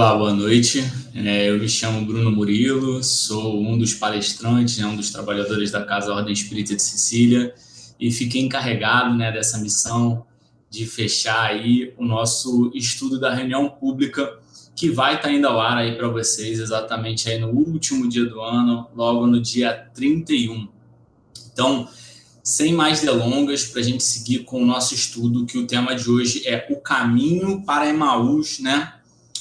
Olá, boa noite. Eu me chamo Bruno Murilo, sou um dos palestrantes, um dos trabalhadores da Casa Ordem Espírita de Sicília e fiquei encarregado, dessa missão de fechar aí o nosso estudo da reunião pública que vai estar indo ao ar aí para vocês exatamente aí no último dia do ano, logo no dia 31. Então, sem mais delongas, para a gente seguir com o nosso estudo, que o tema de hoje é o caminho para Emaús,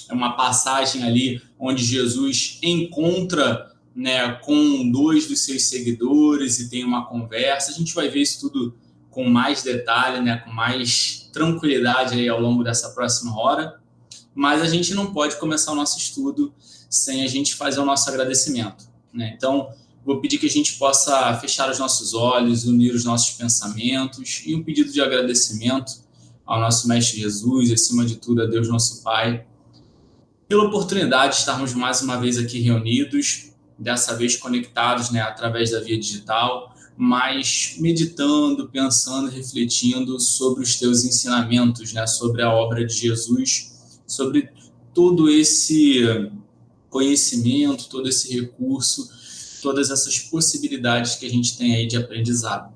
É uma passagem ali onde Jesus encontra, com dois dos seus seguidores e tem uma conversa. A gente vai ver isso tudo com mais detalhe, com mais tranquilidade aí ao longo dessa próxima hora. Mas a gente não pode começar o nosso estudo sem a gente fazer o nosso agradecimento, Então, vou pedir que a gente possa fechar os nossos olhos, unir os nossos pensamentos e um pedido de agradecimento ao nosso Mestre Jesus e, acima de tudo, a Deus nosso Pai, pela oportunidade de estarmos mais uma vez aqui reunidos, dessa vez conectados, através da via digital, mas meditando, pensando, refletindo sobre os teus ensinamentos, sobre a obra de Jesus, sobre todo esse conhecimento, todo esse recurso, todas essas possibilidades que a gente tem aí de aprendizado.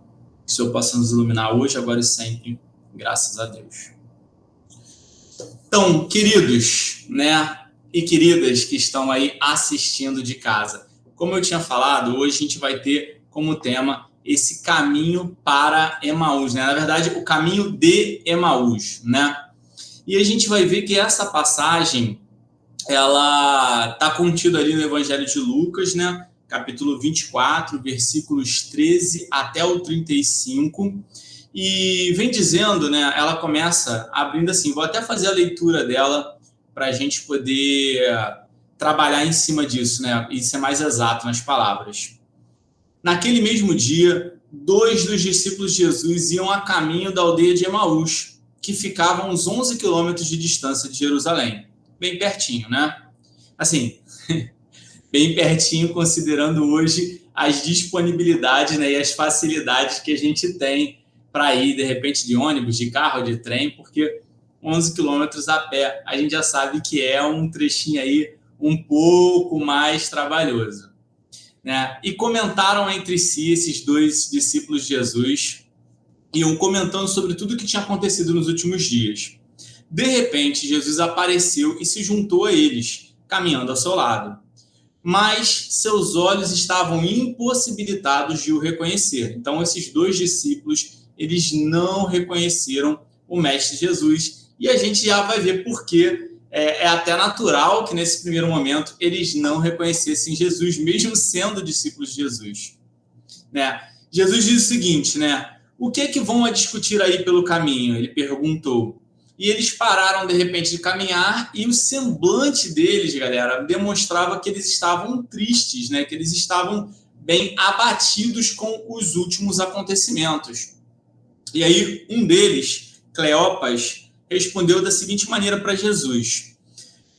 Que o Senhor possa nos iluminar hoje, agora e sempre, graças a Deus. Então, queridos, e queridas que estão aí assistindo de casa, como eu tinha falado, hoje a gente vai ter como tema esse caminho para Emaús, Na verdade, o caminho de Emaús, E a gente vai ver que essa passagem, ela está contida ali no Evangelho de Lucas, capítulo 24, versículos 13 até o 35, e vem dizendo, ela começa abrindo assim, vou até fazer a leitura dela para a gente poder trabalhar em cima disso, e ser mais exato nas palavras. Naquele mesmo dia, 2 dos discípulos de Jesus iam a caminho da aldeia de Emaús, que ficava a uns 11 quilômetros de distância de Jerusalém. Bem pertinho, Assim, bem pertinho, considerando hoje as disponibilidades, e as facilidades que a gente tem para ir, de repente, de ônibus, de carro, de trem, porque 11 quilômetros a pé, a gente já sabe que é um trechinho aí um pouco mais trabalhoso, E comentaram entre si esses 2 discípulos de Jesus, iam comentando sobre tudo o que tinha acontecido nos últimos dias. De repente, Jesus apareceu e se juntou a eles, caminhando ao seu lado. Mas seus olhos estavam impossibilitados de o reconhecer. Então, esses 2 discípulos, eles não reconheceram o Mestre Jesus. E a gente já vai ver por que é até natural que, nesse primeiro momento, eles não reconhecessem Jesus, mesmo sendo discípulos de Jesus. Jesus diz o seguinte, o que é que vão a discutir aí pelo caminho? Ele perguntou. E eles pararam, de repente, de caminhar e o semblante deles, galera, demonstrava que eles estavam tristes, que eles estavam bem abatidos com os últimos acontecimentos. E aí, um deles, Cleopas, respondeu da seguinte maneira para Jesus: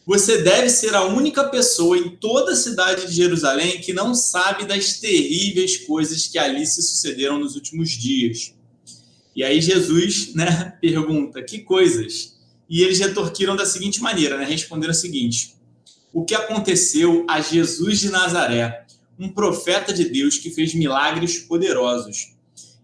você deve ser a única pessoa em toda a cidade de Jerusalém que não sabe das terríveis coisas que ali se sucederam nos últimos dias. E aí Jesus, pergunta, que coisas? E eles retorquiram da seguinte maneira, responderam o seguinte: o que aconteceu a Jesus de Nazaré, um profeta de Deus que fez milagres poderosos.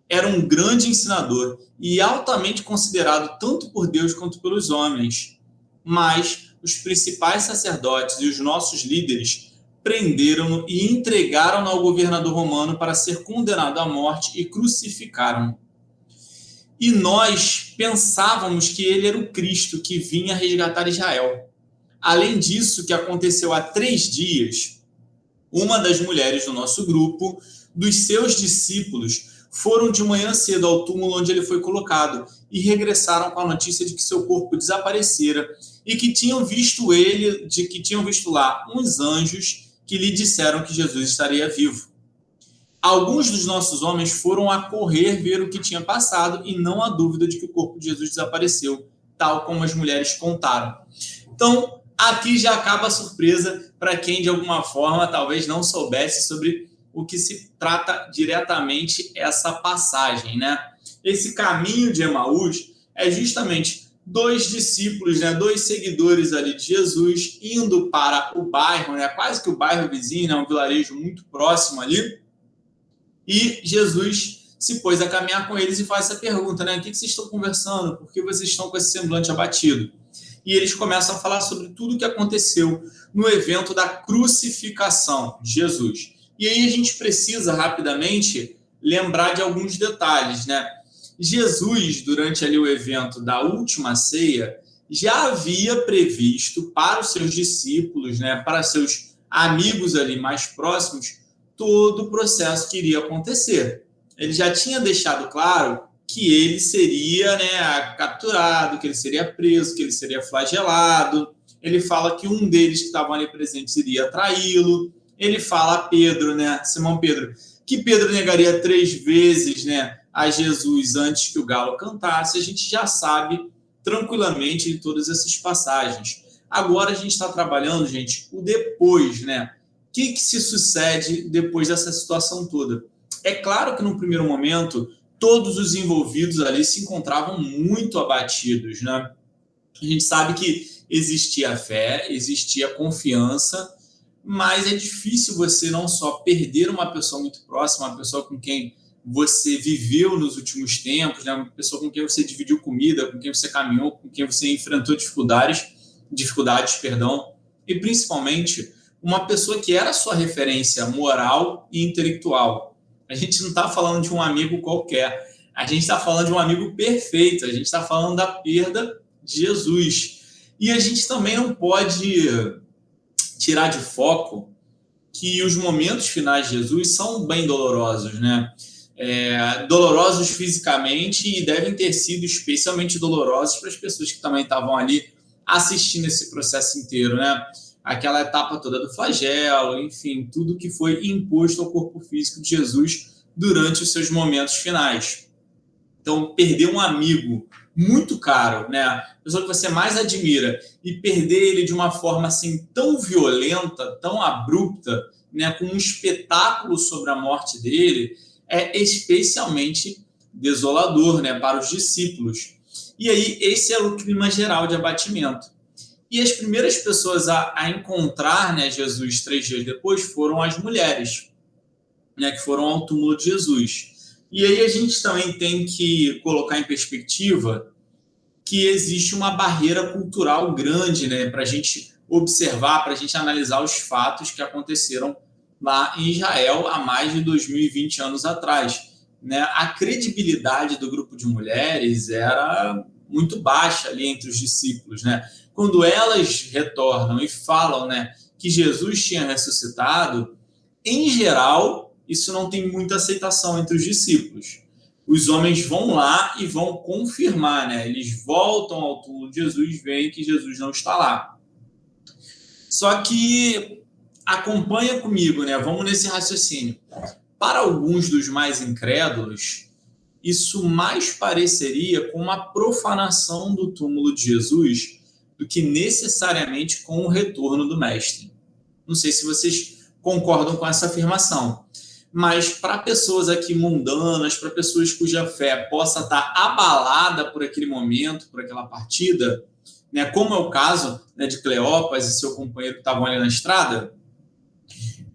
Era um grande ensinador e altamente considerado tanto por Deus quanto pelos homens. Mas os principais sacerdotes e os nossos líderes prenderam-no e entregaram-no ao governador romano para ser condenado à morte e crucificaram-no. E nós pensávamos que ele era o Cristo que vinha resgatar Israel. Além disso, que aconteceu há 3 dias, uma das mulheres do nosso grupo, dos seus discípulos, foram de manhã cedo ao túmulo onde ele foi colocado e regressaram com a notícia de que seu corpo desaparecera e que tinham visto lá uns anjos que lhe disseram que Jesus estaria vivo. Alguns dos nossos homens foram a correr ver o que tinha passado e não há dúvida de que o corpo de Jesus desapareceu, tal como as mulheres contaram. Então, aqui já acaba a surpresa para quem, de alguma forma, talvez não soubesse sobre o que se trata diretamente essa passagem, Esse caminho de Emaús é justamente dois discípulos, né, dois seguidores ali de Jesus, indo para o bairro, né, quase que o bairro vizinho, né, um vilarejo muito próximo ali, e Jesus se pôs a caminhar com eles e faz essa pergunta, né, o que vocês estão conversando? Por que vocês estão com esse semblante abatido? E eles começam a falar sobre tudo o que aconteceu no evento da crucificação de Jesus. E aí a gente precisa rapidamente lembrar de alguns detalhes, né? Jesus, durante ali o evento da última ceia, já havia previsto para os seus discípulos, né, para seus amigos ali mais próximos, todo o processo que iria acontecer. Ele já tinha deixado claro que ele seria, né, capturado, que ele seria preso, que ele seria flagelado. Ele fala que um deles que estavam ali presentes iria traí-lo. Ele fala a Pedro, né, Simão Pedro, que Pedro negaria 3 vezes, né, a Jesus antes que o galo cantasse. A gente já sabe tranquilamente de todas essas passagens. Agora a gente está trabalhando, gente, o depois, né? O que se sucede depois dessa situação toda? É claro que no primeiro momento todos os envolvidos ali se encontravam muito abatidos, né? A gente sabe que existia fé, existia confiança, mas é difícil você não só perder uma pessoa muito próxima, uma pessoa com quem você viveu nos últimos tempos, né? Uma pessoa com quem você dividiu comida, com quem você caminhou, com quem você enfrentou dificuldades, e principalmente uma pessoa que era sua referência moral e intelectual. A gente não está falando de um amigo qualquer, a gente está falando de um amigo perfeito, a gente está falando da perda de Jesus. E a gente também não pode tirar de foco que os momentos finais de Jesus são bem dolorosos, né? Dolorosos fisicamente e devem ter sido especialmente dolorosos para as pessoas que também estavam ali assistindo esse processo inteiro, né? Aquela etapa toda do flagelo, enfim, tudo que foi imposto ao corpo físico de Jesus durante os seus momentos finais. Então, perder um amigo muito caro, né? A pessoa que você mais admira, e perder ele de uma forma assim tão violenta, tão abrupta, né? Com um espetáculo sobre a morte dele, é especialmente desolador, né? Para os discípulos. E aí, esse é o clima geral de abatimento. E as primeiras pessoas a encontrar, né, Jesus 3 dias depois foram as mulheres, né, que foram ao túmulo de Jesus. E aí a gente também tem que colocar em perspectiva que existe uma barreira cultural grande, né, para a gente observar, para a gente analisar os fatos que aconteceram lá em Israel há mais de 2020 anos atrás. Né? A credibilidade do grupo de mulheres era muito baixa ali entre os discípulos, né? Quando elas retornam e falam, né, que Jesus tinha ressuscitado, em geral, isso não tem muita aceitação entre os discípulos. Os homens vão lá e vão confirmar, né? Eles voltam ao túmulo de Jesus, veem que Jesus não está lá. Só que acompanha comigo, né? Vamos nesse raciocínio. Para alguns dos mais incrédulos, isso mais pareceria com uma profanação do túmulo de Jesus do que necessariamente com o retorno do mestre. Não sei se vocês concordam com essa afirmação, mas para pessoas aqui mundanas, para pessoas cuja fé possa estar abalada por aquele momento, por aquela partida, né, como é o caso, né, de Cleopas e seu companheiro que estavam ali na estrada,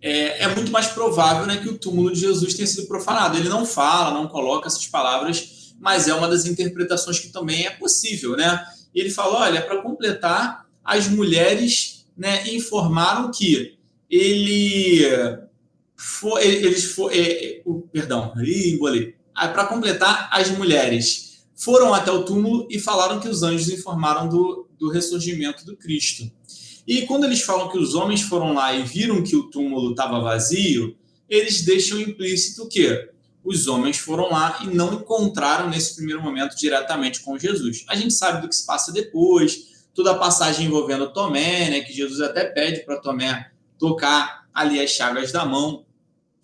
é muito mais provável, né, que o túmulo de Jesus tenha sido profanado. Ele não fala, não coloca essas palavras, mas é uma das interpretações que também é possível, né? E ele fala, olha, para completar, as mulheres, né, informaram que para completar, as mulheres foram até o túmulo e falaram que os anjos informaram do ressurgimento do Cristo. E quando eles falam que os homens foram lá e viram que o túmulo estava vazio, eles deixam implícito que os homens foram lá e não encontraram nesse primeiro momento diretamente com Jesus. A gente sabe do que se passa depois, toda a passagem envolvendo Tomé, né, que Jesus até pede para Tomé tocar ali as chagas da mão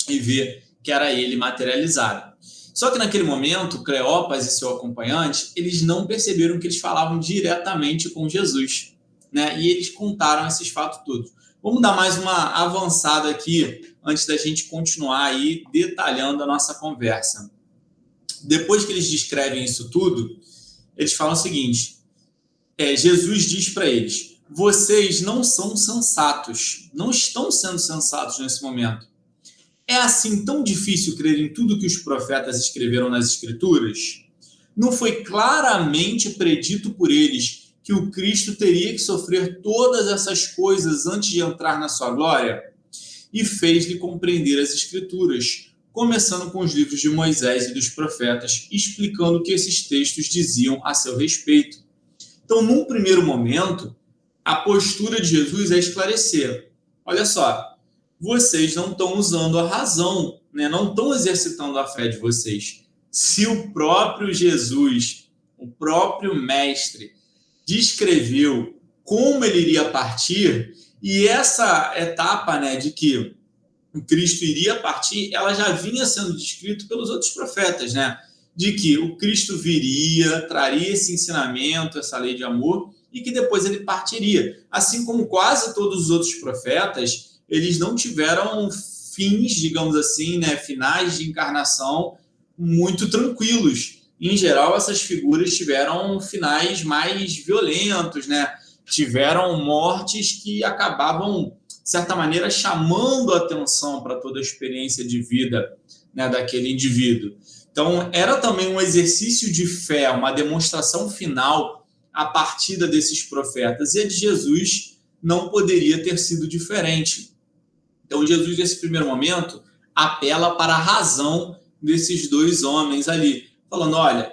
e ver que era ele materializado. Só que naquele momento, Cleopas e seu acompanhante, eles não perceberam que eles falavam diretamente com Jesus, né? E eles contaram esses fatos todos. Vamos dar mais uma avançada aqui, antes da gente continuar aí detalhando a nossa conversa. Depois que eles descrevem isso tudo, eles falam o seguinte, Jesus diz para eles: vocês não são sensatos, não estão sendo sensatos nesse momento. É assim tão difícil crer em tudo que os profetas escreveram nas Escrituras? Não foi claramente predito por eles que o Cristo teria que sofrer todas essas coisas antes de entrar na sua glória? E fez-lhe compreender as Escrituras, começando com os livros de Moisés e dos profetas, explicando o que esses textos diziam a seu respeito. Então, num primeiro momento, a postura de Jesus é esclarecer: olha só, vocês não estão usando a razão, né? Não estão exercitando a fé de vocês. Se o próprio Jesus, o próprio Mestre, descreveu como ele iria partir, e essa etapa, né, de que o Cristo iria partir, ela já vinha sendo descrita pelos outros profetas, né? De que o Cristo viria, traria esse ensinamento, essa lei de amor, e que depois ele partiria. Assim como quase todos os outros profetas, eles não tiveram fins, digamos assim, né, finais de encarnação muito tranquilos. Em geral, essas figuras tiveram finais mais violentos, né? Tiveram mortes que acabavam, de certa maneira, chamando a atenção para toda a experiência de vida, né, daquele indivíduo. Então, era também um exercício de fé, uma demonstração final a partida desses profetas. E a de Jesus não poderia ter sido diferente. Então, Jesus, nesse primeiro momento, apela para a razão desses dois homens ali, falando: olha,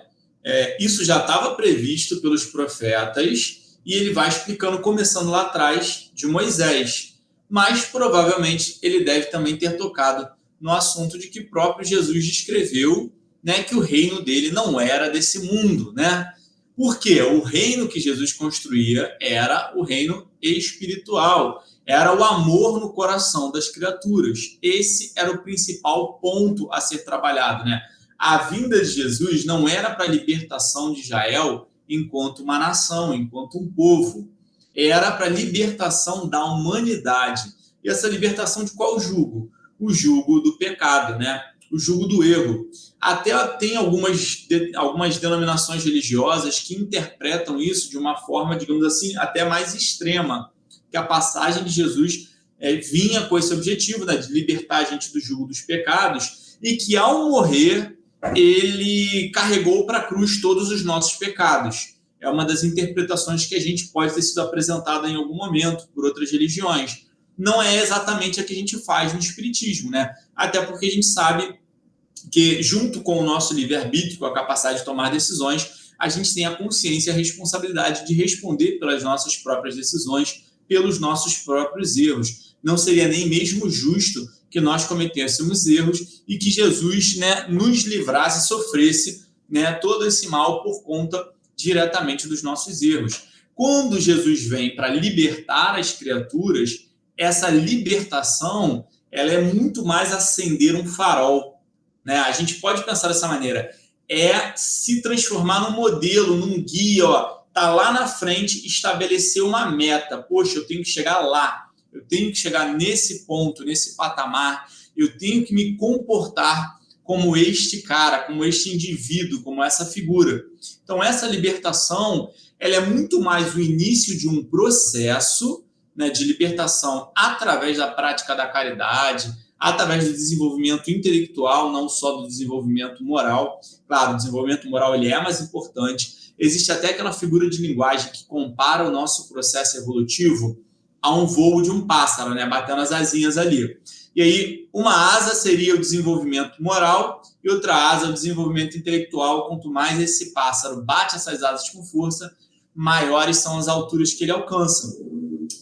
isso já estava previsto pelos profetas, e ele vai explicando, começando lá atrás, de Moisés. Mas, provavelmente, ele deve também ter tocado no assunto de que próprio Jesus descreveu, né, que o reino dele não era desse mundo, né? Porque o reino que Jesus construía era o reino espiritual, era o amor no coração das criaturas. Esse era o principal ponto a ser trabalhado, né? A vinda de Jesus não era para a libertação de Israel enquanto uma nação, enquanto um povo. Era para a libertação da humanidade. E essa libertação de qual jugo? O jugo do pecado, né? O jugo do erro. Até tem algumas denominações religiosas que interpretam isso de uma forma, digamos assim, até mais extrema, que a passagem de Jesus vinha com esse objetivo, né, de libertar a gente do jugo dos pecados, e que ao morrer ele carregou para a cruz todos os nossos pecados. É uma das interpretações que a gente pode ter sido apresentada em algum momento por outras religiões. Não é exatamente a que a gente faz no Espiritismo, né? Até porque a gente sabe que, junto com o nosso livre-arbítrio, com a capacidade de tomar decisões, a gente tem a consciência e a responsabilidade de responder pelas nossas próprias decisões, pelos nossos próprios erros. Não seria nem mesmo justo que nós cometêssemos erros e que Jesus, né, nos livrasse, sofresse, né, todo esse mal por conta diretamente dos nossos erros. Quando Jesus vem para libertar as criaturas, essa libertação ela é muito mais acender um farol, né? A gente pode pensar dessa maneira: é se transformar num modelo, num guia, ó, tá lá na frente, estabelecer uma meta. Poxa, eu tenho que chegar lá, eu tenho que chegar nesse ponto, nesse patamar, eu tenho que me comportar como este cara, como este indivíduo, como essa figura. Então, essa libertação, ela é muito mais o início de um processo, né, de libertação através da prática da caridade, através do desenvolvimento intelectual, não só do desenvolvimento moral. Claro, o desenvolvimento moral ele é mais importante. Existe até aquela figura de linguagem que compara o nosso processo evolutivo a um voo de um pássaro, né, batendo as asinhas ali. E aí, uma asa seria o desenvolvimento moral e outra asa o desenvolvimento intelectual. Quanto mais esse pássaro bate essas asas com força, maiores são as alturas que ele alcança.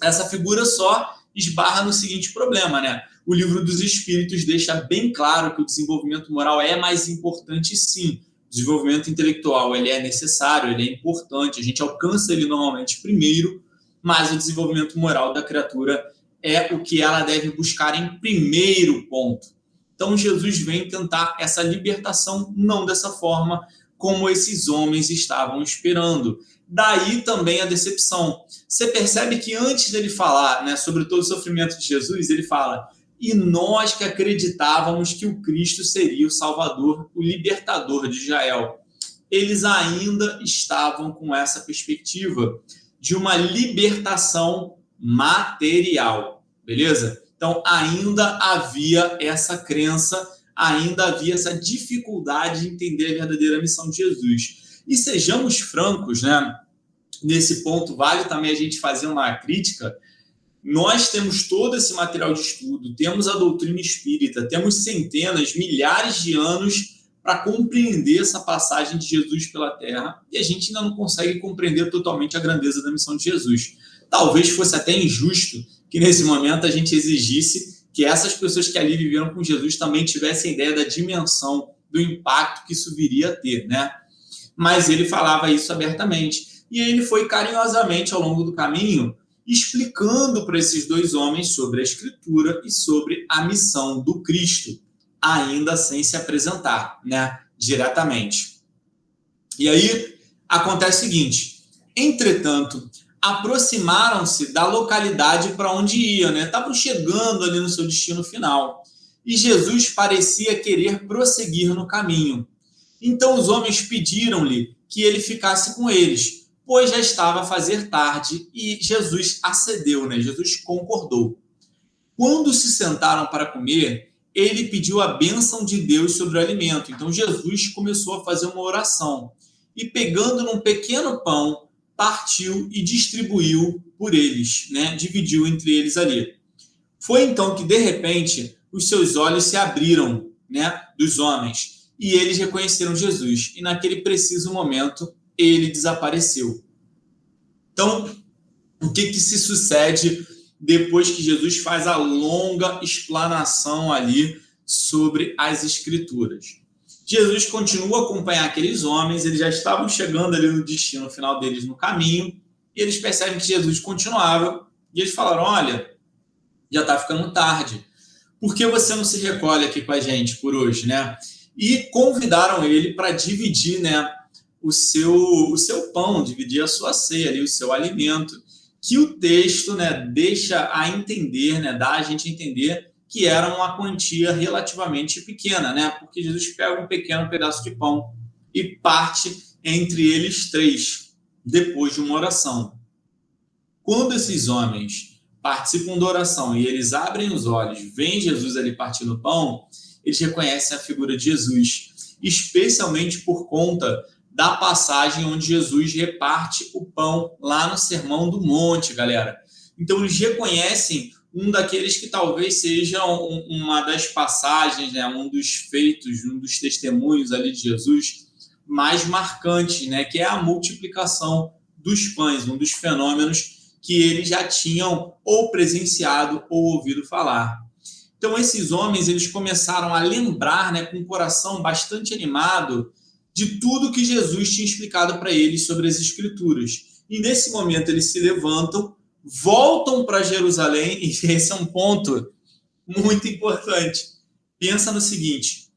Essa figura só esbarra no seguinte problema, né? O Livro dos Espíritos deixa bem claro que o desenvolvimento moral é mais importante, sim. O desenvolvimento intelectual ele é necessário, ele é importante, a gente alcança ele normalmente primeiro, mas o desenvolvimento moral da criatura é o que ela deve buscar em primeiro ponto. Então, Jesus vem tentar essa libertação, não dessa forma como esses homens estavam esperando. Daí também a decepção. Você percebe que antes dele falar, né, sobre todo o sofrimento de Jesus, ele fala: e nós que acreditávamos que o Cristo seria o Salvador, o libertador de Israel. eles ainda estavam com essa perspectiva de uma libertação material, beleza? Então, ainda havia essa crença, ainda havia essa dificuldade de entender a verdadeira missão de Jesus. E sejamos francos, né? Nesse ponto, vale também a gente fazer uma crítica. Nós temos todo esse material de estudo, temos a doutrina espírita, temos centenas, milhares de anos para compreender essa passagem de Jesus pela Terra, e a gente ainda não consegue compreender totalmente a grandeza da missão de Jesus. Talvez fosse até injusto que nesse momento a gente exigisse que essas pessoas que ali viveram com Jesus também tivessem ideia da dimensão, do impacto que isso viria a ter, né? Mas ele falava isso abertamente. E ele foi carinhosamente, ao longo do caminho, explicando para esses dois homens sobre a Escritura e sobre a missão do Cristo, ainda sem se apresentar, né, diretamente. E aí acontece o seguinte: entretanto, aproximaram-se da localidade para onde iam, né? Estavam chegando ali no seu destino final. E Jesus parecia querer prosseguir no caminho. Então os homens pediram-lhe que ele ficasse com eles, pois já estava a fazer tarde, e Jesus acedeu, né? Jesus concordou. Quando se sentaram para comer, ele pediu a bênção de Deus sobre o alimento. Então Jesus começou a fazer uma oração e, pegando num pequeno pão, partiu e distribuiu por eles, né? Dividiu entre eles ali. Foi então que, de repente, os seus olhos se abriram, né, dos homens, e eles reconheceram Jesus. E naquele preciso momento, ele desapareceu. Então, o que se sucede depois que Jesus faz a longa explanação ali sobre as Escrituras? Jesus continua a acompanhar aqueles homens, eles já estavam chegando ali no destino final deles, no caminho, e eles percebem que Jesus continuava, e eles falaram: olha, já está ficando tarde, por que você não se recolhe aqui com a gente por hoje, né? E convidaram ele para dividir, né, o seu pão, dividir a sua ceia, ali, o seu alimento, que o texto, né, deixa a entender, né, dá a gente a entender que era uma quantia relativamente pequena, né? Porque Jesus pega um pequeno pedaço de pão e parte entre eles três, depois de uma oração. Quando esses homens participam da oração e eles abrem os olhos, veem Jesus ali partindo o pão, eles reconhecem a figura de Jesus, especialmente por conta da passagem onde Jesus reparte o pão lá no Sermão do Monte, galera. Então, eles reconhecem um daqueles que talvez seja uma das passagens, né, um dos feitos, um dos testemunhos ali de Jesus mais marcantes, né, que é a multiplicação dos pães, um dos fenômenos que eles já tinham ou presenciado ou ouvido falar. Então, esses homens, eles começaram a lembrar, né, com o coração bastante animado, de tudo que Jesus tinha explicado para eles sobre as Escrituras. E nesse momento eles se levantam, voltam para Jerusalém, e esse é um ponto muito importante. Pensa no seguinte: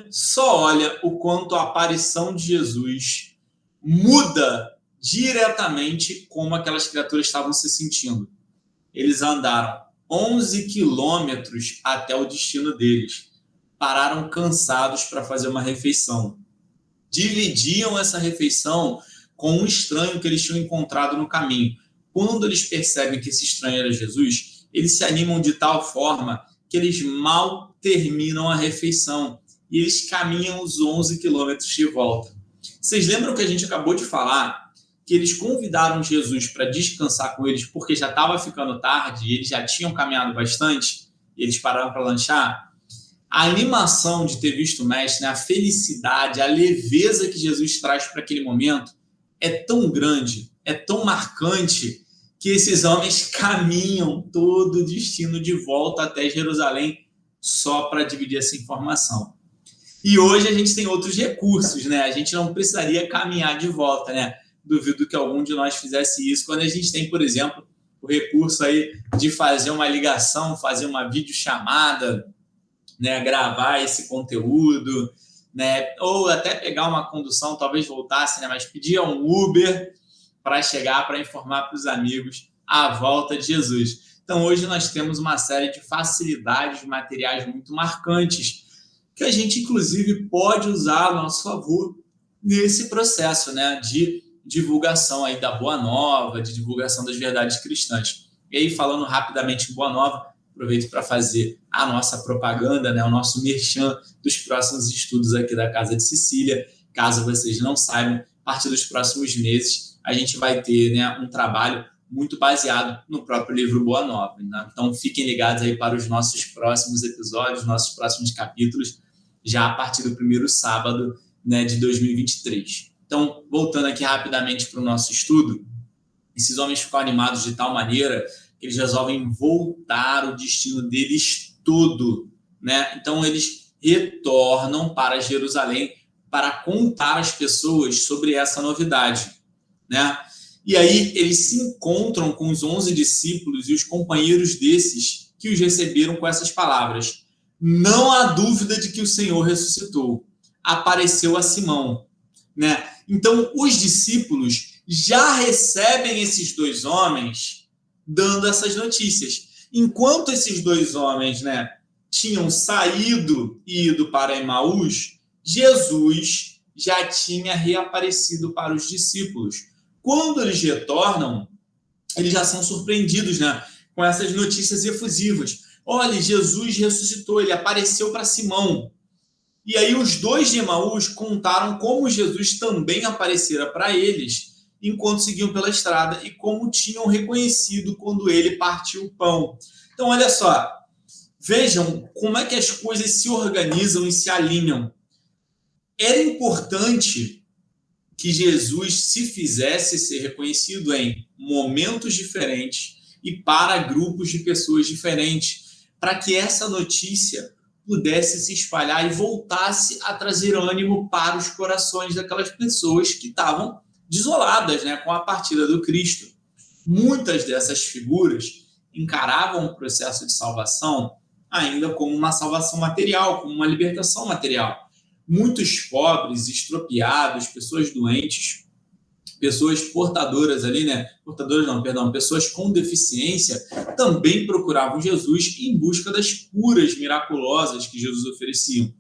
só olha o quanto a aparição de Jesus muda diretamente como aquelas criaturas estavam se sentindo. Eles andaram 11 quilômetros até o destino deles. Pararam cansados para fazer uma refeição. Dividiam essa refeição com um estranho que eles tinham encontrado no caminho. Quando eles percebem que esse estranho era Jesus, eles se animam de tal forma que eles mal terminam a refeição e eles caminham os 11 quilômetros de volta. Vocês lembram que a gente acabou de falar que eles convidaram Jesus para descansar com eles porque já estava ficando tarde e eles já tinham caminhado bastante e eles pararam para lanchar? A animação de ter visto o Mestre, né, a felicidade, a leveza que Jesus traz para aquele momento é tão grande, é tão marcante, que esses homens caminham todo o destino de volta até Jerusalém só para dividir essa informação. E hoje a gente tem outros recursos, né? A gente não precisaria caminhar de volta, né? Duvido que algum de nós fizesse isso quando a gente tem, por exemplo, o recurso aí de fazer uma ligação, fazer uma videochamada, né? Gravar esse conteúdo, né? Ou até pegar uma condução, talvez voltasse, né? Mas pedir um Uber para chegar, para informar para os amigos a volta de Jesus. Então, hoje nós temos uma série de facilidades materiais muito marcantes que a gente, inclusive, pode usar a nosso favor nesse processo, né, de divulgação aí da Boa Nova, de divulgação das verdades cristãs. E aí, falando rapidamente em Boa Nova, aproveito para fazer a nossa propaganda, né, o nosso merchan dos próximos estudos aqui da Casa de Sicília. Caso vocês não saibam, a partir dos próximos meses, a gente vai ter, né, um trabalho muito baseado no próprio livro Boa Nova, né? Então, fiquem ligados aí para os nossos próximos episódios, nossos próximos capítulos, já a partir do primeiro sábado, né, de 2023. Então, voltando aqui rapidamente para o nosso estudo, esses homens ficam animados de tal maneira que eles resolvem voltar o destino deles todo, né? Então, eles retornam para Jerusalém para contar às pessoas sobre essa novidade, né? E aí eles se encontram com os 11 discípulos e os companheiros desses que os receberam com essas palavras: não há dúvida de que o Senhor ressuscitou. Apareceu a Simão, né? Então, os discípulos já recebem esses dois homens dando essas notícias. Enquanto esses dois homens, né, tinham saído e ido para Emaús, Jesus já tinha reaparecido para os discípulos. Quando eles retornam, eles já são surpreendidos, né, com essas notícias efusivas. Olha, Jesus ressuscitou, ele apareceu para Simão. E aí os dois de Emaús contaram como Jesus também aparecera para eles enquanto seguiam pela estrada e como tinham reconhecido quando ele partiu o pão. Então, olha só, vejam como é que as coisas se organizam e se alinham. Era importante que Jesus se fizesse ser reconhecido em momentos diferentes e para grupos de pessoas diferentes, para que essa notícia pudesse se espalhar e voltasse a trazer ânimo para os corações daquelas pessoas que estavam desoladas, né, com a partida do Cristo. Muitas dessas figuras encaravam o processo de salvação ainda como uma salvação material, como uma libertação material. Muitos pobres, estropiados, pessoas doentes, pessoas portadoras ali, né? Pessoas com deficiência também procuravam Jesus em busca das curas miraculosas que Jesus oferecia.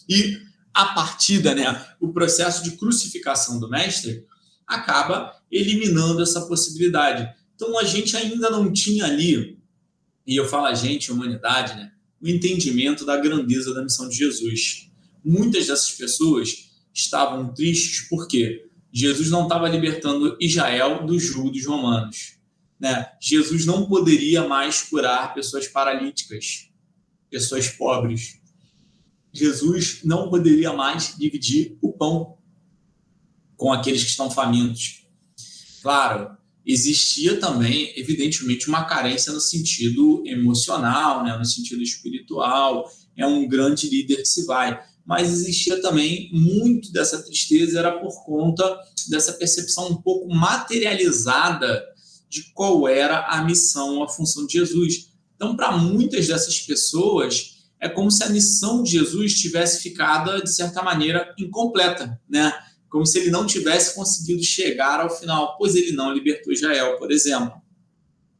E a partida, né, o processo de crucificação do mestre acaba eliminando essa possibilidade. Então a gente ainda não tinha ali, e eu falo a gente, a humanidade, né, o entendimento da grandeza da missão de Jesus. Muitas dessas pessoas estavam tristes porque Jesus não estava libertando Israel do jugo dos romanos, né? Jesus não poderia mais curar pessoas paralíticas, pessoas pobres. Jesus não poderia mais dividir o pão com aqueles que estão famintos. Claro, existia também, evidentemente, uma carência no sentido emocional, né? No sentido espiritual. É um grande líder que se vai. Mas existia também muito dessa tristeza, era por conta dessa percepção um pouco materializada de qual era a missão, a função de Jesus. Então, para muitas dessas pessoas, é como se a missão de Jesus tivesse ficado, de certa maneira, incompleta, né? Como se ele não tivesse conseguido chegar ao final, pois ele não libertou Israel, por exemplo.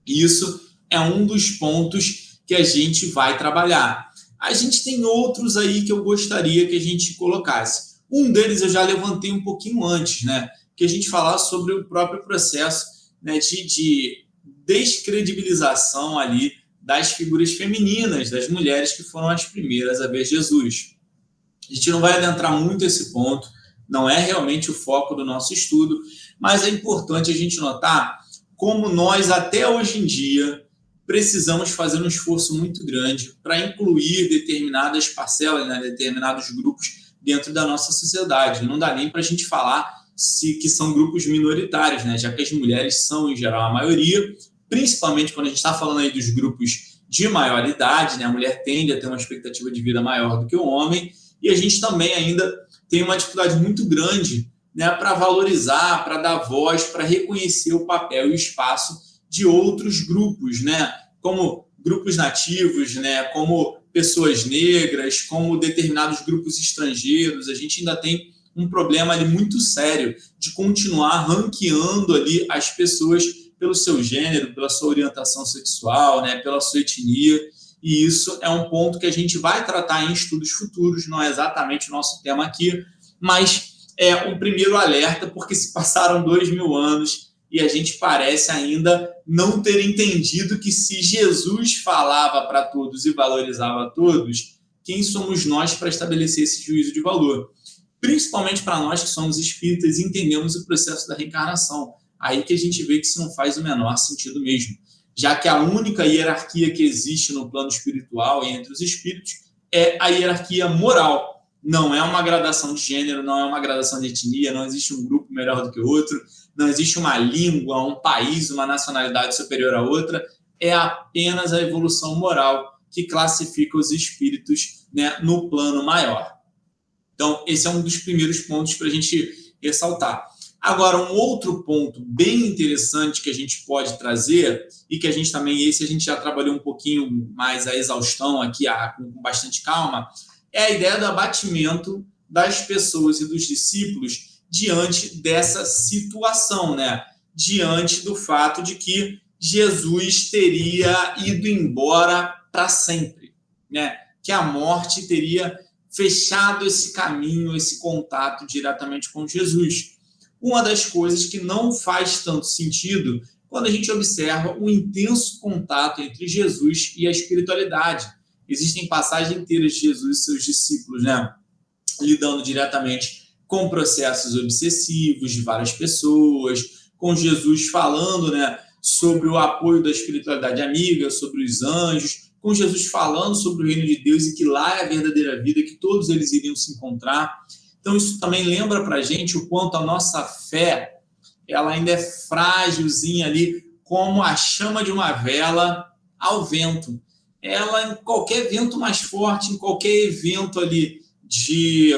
Isso é um dos pontos que a gente vai trabalhar. A gente tem outros aí que eu gostaria que a gente colocasse. Um deles eu já levantei um pouquinho antes, né? Que a gente falar sobre o próprio processo, né, de descredibilização ali das figuras femininas, das mulheres que foram as primeiras a ver Jesus. A gente não vai adentrar muito esse ponto, não é realmente o foco do nosso estudo, mas é importante a gente notar como nós, até hoje em dia, precisamos fazer um esforço muito grande para incluir determinadas parcelas, né, determinados grupos dentro da nossa sociedade. Não dá nem para a gente falar que são grupos minoritários, né, já que as mulheres são, em geral, a maioria, principalmente quando a gente está falando aí dos grupos de maior idade, né, a mulher tende a ter uma expectativa de vida maior do que o homem, e a gente também ainda tem uma dificuldade muito grande, né, para valorizar, para dar voz, para reconhecer o papel e o espaço de outros grupos, né, como grupos nativos, né, como pessoas negras, como determinados grupos estrangeiros. A gente ainda tem um problema ali muito sério de continuar ranqueando ali as pessoas pelo seu gênero, pela sua orientação sexual, né, pela sua etnia, e isso é um ponto que a gente vai tratar em estudos futuros, não é exatamente o nosso tema aqui, mas é um primeiro alerta, porque se passaram 2000 anos e a gente parece ainda não ter entendido que se Jesus falava para todos e valorizava todos, quem somos nós para estabelecer esse juízo de valor? Principalmente para nós que somos espíritas e entendemos o processo da reencarnação. Aí que a gente vê que isso não faz o menor sentido mesmo, já que a única hierarquia que existe no plano espiritual entre os espíritos é a hierarquia moral. Não é uma gradação de gênero, não é uma gradação de etnia, não existe um grupo melhor do que o outro, não existe uma língua, um país, uma nacionalidade superior a outra, é apenas a evolução moral que classifica os espíritos, né, no plano maior. Então, esse é um dos primeiros pontos para a gente ressaltar. Agora, um outro ponto bem interessante que a gente pode trazer, e que a gente também, esse a gente já trabalhou um pouquinho mais a exaustão aqui, com bastante calma, é a ideia do abatimento das pessoas e dos discípulos diante dessa situação, né? Diante do fato de que Jesus teria ido embora para sempre, né? Que a morte teria fechado esse caminho, esse contato diretamente com Jesus. Uma das coisas que não faz tanto sentido quando a gente observa o intenso contato entre Jesus e a espiritualidade. Existem passagens inteiras de Jesus e seus discípulos, né, lidando diretamente com processos obsessivos de várias pessoas, com Jesus falando, né, sobre o apoio da espiritualidade amiga, sobre os anjos, com Jesus falando sobre o reino de Deus e que lá é a verdadeira vida, que todos eles iriam se encontrar. Então, isso também lembra para a gente o quanto a nossa fé ela ainda é frágilzinha ali, como a chama de uma vela ao vento. Ela, em qualquer vento mais forte, em qualquer evento ali de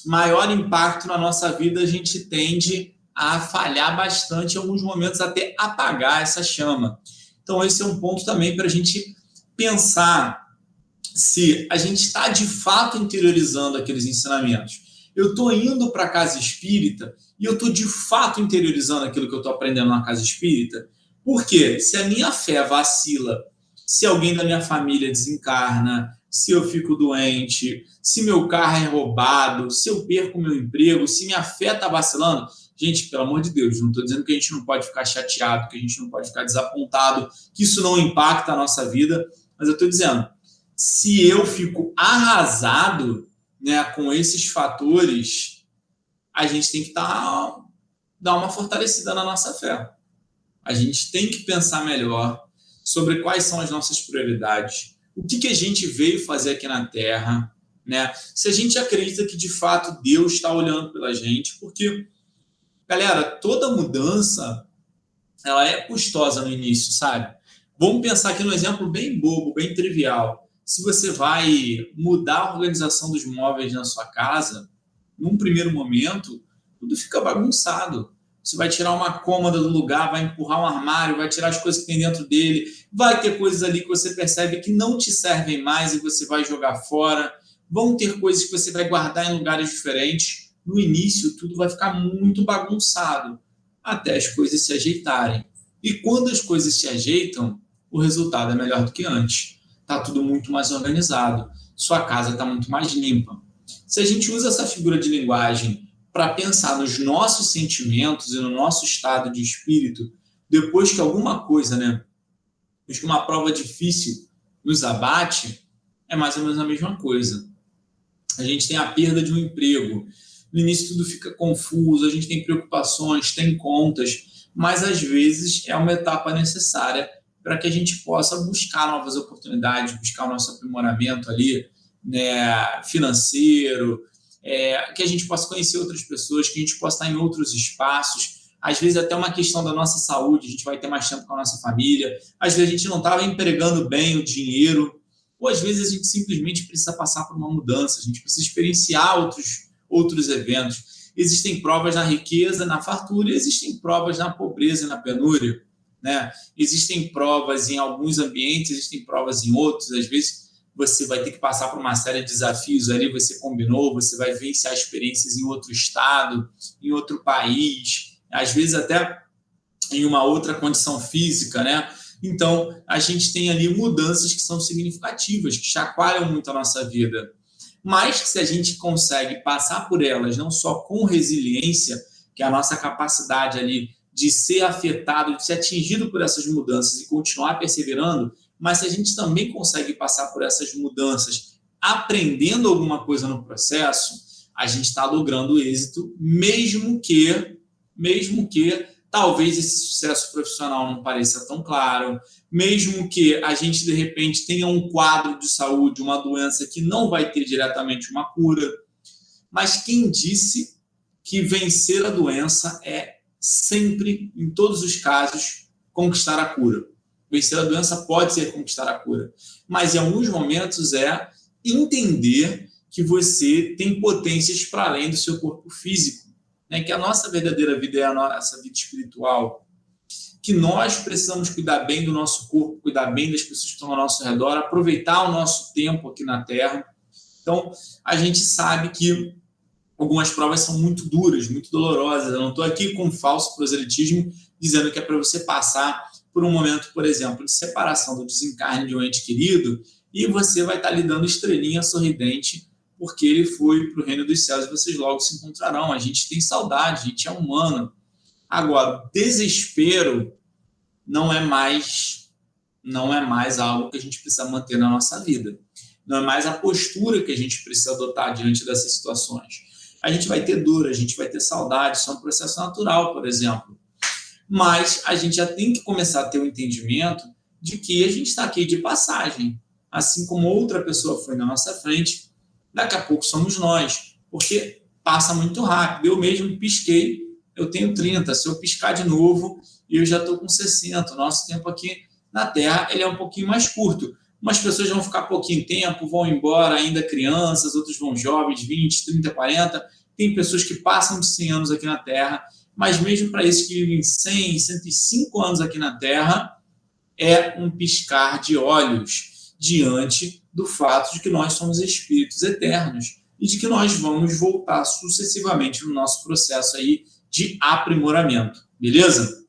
maior impacto na nossa vida, a gente tende a falhar bastante, em alguns momentos até apagar essa chama. Então, esse é um ponto também para a gente pensar se a gente está de fato interiorizando aqueles ensinamentos. Eu estou indo para a casa espírita e eu estou de fato interiorizando aquilo que eu estou aprendendo na casa espírita. Porque se a minha fé vacila, se alguém da minha família desencarna, se eu fico doente, se meu carro é roubado, se eu perco meu emprego, se minha fé está vacilando, gente, pelo amor de Deus, não estou dizendo que a gente não pode ficar chateado, que a gente não pode ficar desapontado, que isso não impacta a nossa vida, mas eu estou dizendo, se eu fico arrasado, né, com esses fatores, a gente tem que dar uma fortalecida na nossa fé. A gente tem que pensar melhor sobre quais são as nossas prioridades, o que a gente veio fazer aqui na Terra, né? Se a gente acredita que, de fato, Deus está olhando pela gente, porque, galera, toda mudança, ela é custosa no início, sabe? Vamos pensar aqui num exemplo bem bobo, bem trivial. Se você vai mudar a organização dos móveis na sua casa, num primeiro momento, tudo fica bagunçado. Você vai tirar uma cômoda do lugar, vai empurrar um armário, vai tirar as coisas que tem dentro dele, vai ter coisas ali que você percebe que não te servem mais e você vai jogar fora. Vão ter coisas que você vai guardar em lugares diferentes. No início, tudo vai ficar muito bagunçado, até as coisas se ajeitarem. E quando as coisas se ajeitam, o resultado é melhor do que antes. Está tudo muito mais organizado. Sua casa está muito mais limpa. Se a gente usa essa figura de linguagem para pensar nos nossos sentimentos e no nosso estado de espírito, depois que alguma coisa, né, depois que uma prova difícil nos abate, é mais ou menos a mesma coisa. A gente tem a perda de um emprego. No início tudo fica confuso, a gente tem preocupações, tem contas, mas às vezes é uma etapa necessária para que a gente possa buscar novas oportunidades, buscar o nosso aprimoramento ali, né, financeiro, que a gente possa conhecer outras pessoas, que a gente possa estar em outros espaços. Às vezes até uma questão da nossa saúde, a gente vai ter mais tempo com a nossa família. Às vezes a gente não estava empregando bem o dinheiro, ou às vezes a gente simplesmente precisa passar por uma mudança, a gente precisa experienciar outros eventos. Existem provas na riqueza, na fartura, e existem provas na pobreza e na penúria, né? Existem provas em alguns ambientes, existem provas em outros. Às vezes você vai ter que passar por uma série de desafios ali, você combinou, você vai vivenciar experiências em outro estado, em outro país, às vezes até em uma outra condição física, né? Então, a gente tem ali mudanças que são significativas, que chacoalham muito a nossa vida. mas que se a gente consegue passar por elas não só com resiliência, que é a nossa capacidade ali de ser afetado, de ser atingido por essas mudanças e continuar perseverando, mas se a gente também consegue passar por essas mudanças aprendendo alguma coisa no processo, a gente está logrando êxito, mesmo que talvez esse sucesso profissional não pareça tão claro, mesmo que a gente, de repente, tenha um quadro de saúde, uma doença que não vai ter diretamente uma cura. Mas quem disse que vencer a doença é sempre, em todos os casos, conquistar a cura? Vencer a doença pode ser conquistar a cura, mas em alguns momentos é entender que você tem potências para além do seu corpo físico, né? Que a nossa verdadeira vida é a nossa vida espiritual, que nós precisamos cuidar bem do nosso corpo, cuidar bem das pessoas que estão ao nosso redor, aproveitar o nosso tempo aqui na Terra. Então, a gente sabe que algumas provas são muito duras, muito dolorosas. Eu não estou aqui com falso proselitismo dizendo que é para você passar por um momento, por exemplo, de separação do desencarne de um ente querido e você vai estar lhe dando estrelinha sorridente porque ele foi para o reino dos céus e vocês logo se encontrarão. A gente tem saudade, a gente é humano. Agora, desespero não é mais algo que a gente precisa manter na nossa vida. Não é mais a postura que a gente precisa adotar diante dessas situações. A gente vai ter dor, a gente vai ter saudade, isso é um processo natural, por exemplo. Mas a gente já tem que começar a ter o entendimento de que a gente está aqui de passagem. Assim como outra pessoa foi na nossa frente, daqui a pouco somos nós, porque passa muito rápido. Eu mesmo pisquei, eu tenho 30, se eu piscar de novo, eu já estou com 60. O nosso tempo aqui na Terra ele é um pouquinho mais curto. Umas pessoas vão ficar pouquinho tempo, vão embora ainda crianças, outros vão jovens, 20, 30, 40. Tem pessoas que passam de 100 anos aqui na Terra, mas mesmo para esses que vivem 100, 105 anos aqui na Terra, é um piscar de olhos diante do fato de que nós somos espíritos eternos e de que nós vamos voltar sucessivamente no nosso processo aí de aprimoramento, beleza?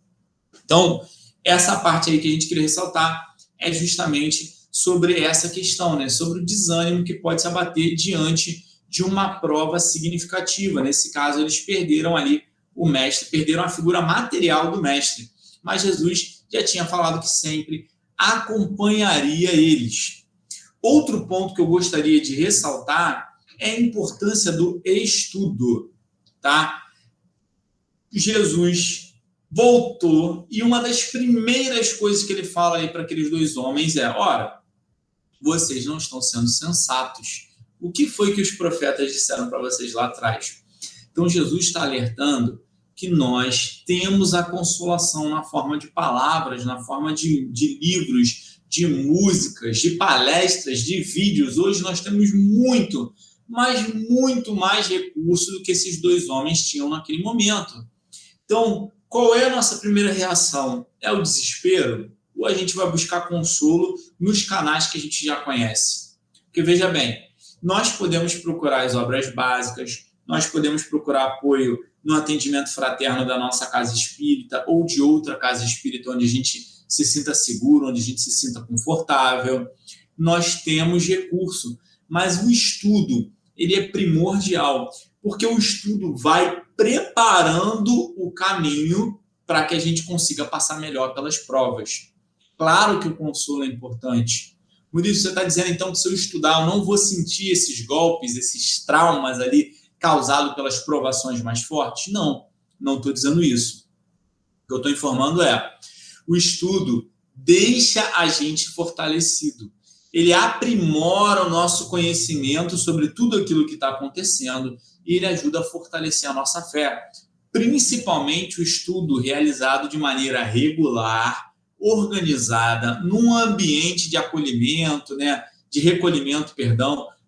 Então, essa parte aí que a gente queria ressaltar é justamente sobre essa questão, né? Sobre o desânimo que pode se abater diante de uma prova significativa. Nesse caso, eles perderam ali o mestre, perderam a figura material do mestre, mas Jesus já tinha falado que sempre acompanharia eles. Outro ponto que eu gostaria de ressaltar é a importância do estudo, tá? Jesus voltou e uma das primeiras coisas que ele fala aí para aqueles dois homens é: ora, vocês não estão sendo sensatos. O que foi que os profetas disseram para vocês lá atrás? Então, Jesus está alertando que nós temos a consolação na forma de palavras, na forma de livros, de músicas, de palestras, de vídeos. Hoje nós temos muito mais recurso do que esses dois homens tinham naquele momento. Então, qual é a nossa primeira reação? É o desespero? Ou a gente vai buscar consolo nos canais que a gente já conhece? Porque, veja bem, nós podemos procurar as obras básicas, nós podemos procurar apoio no atendimento fraterno da nossa casa espírita ou de outra casa espírita onde a gente se sinta seguro, onde a gente se sinta confortável. Nós temos recurso, mas o estudo ele é primordial, porque o estudo vai preparando o caminho para que a gente consiga passar melhor pelas provas. Claro que o consolo é importante. Por isso, você está dizendo, então, que se eu estudar, eu não vou sentir esses golpes, esses traumas ali causados pelas provações mais fortes? Não estou dizendo isso. O que eu estou informando é: o estudo deixa a gente fortalecido. Ele aprimora o nosso conhecimento sobre tudo aquilo que está acontecendo e ele ajuda a fortalecer a nossa fé. Principalmente o estudo realizado de maneira regular, organizada, num ambiente de acolhimento, né, de recolhimento,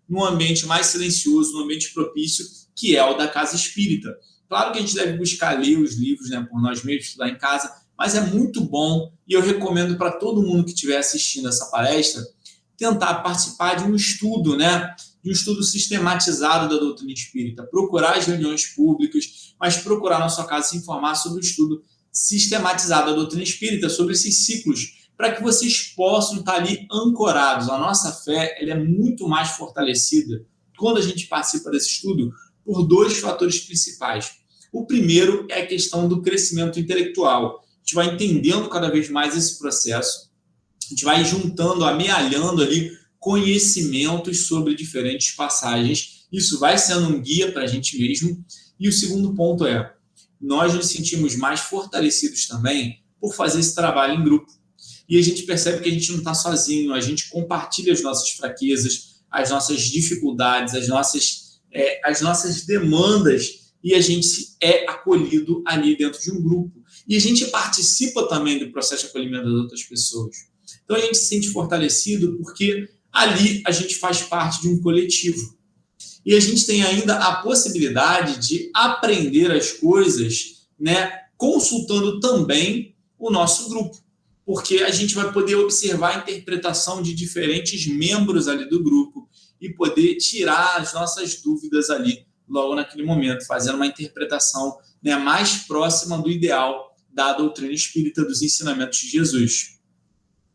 num ambiente mais silencioso, num ambiente propício, que é o da casa espírita. Claro que a gente deve buscar ler os livros, né, por nós mesmos, estudar em casa, mas é muito bom e eu recomendo para todo mundo que estiver assistindo essa palestra tentar participar de um estudo, né, de um estudo sistematizado da doutrina espírita, procurar as reuniões públicas, mas procurar na sua casa se informar sobre o estudo sistematizado da doutrina espírita, sobre esses ciclos, para que vocês possam estar ali ancorados. A nossa fé ela é muito mais fortalecida quando a gente participa desse estudo por dois fatores principais. O primeiro é a questão do crescimento intelectual. A gente vai entendendo cada vez mais esse processo, a gente vai juntando, amealhando ali conhecimentos sobre diferentes passagens. Isso vai sendo um guia para a gente mesmo. E o segundo ponto é, nós nos sentimos mais fortalecidos também por fazer esse trabalho em grupo. E a gente percebe que a gente não está sozinho, a gente compartilha as nossas fraquezas, as nossas dificuldades, as nossas demandas, e a gente é acolhido ali dentro de um grupo. E a gente participa também do processo de acolhimento das outras pessoas. Então a gente se sente fortalecido porque ali a gente faz parte de um coletivo. E a gente tem ainda a possibilidade de aprender as coisas, né, consultando também o nosso grupo, porque a gente vai poder observar a interpretação de diferentes membros ali do grupo e poder tirar as nossas dúvidas ali logo naquele momento, fazendo uma interpretação, né, mais próxima do ideal da doutrina espírita, dos ensinamentos de Jesus.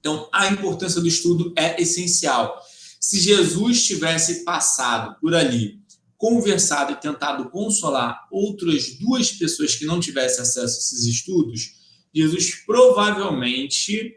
Então, a importância do estudo é essencial. Se Jesus tivesse passado por ali, conversado e tentado consolar outras duas pessoas que não tivessem acesso a esses estudos, Jesus provavelmente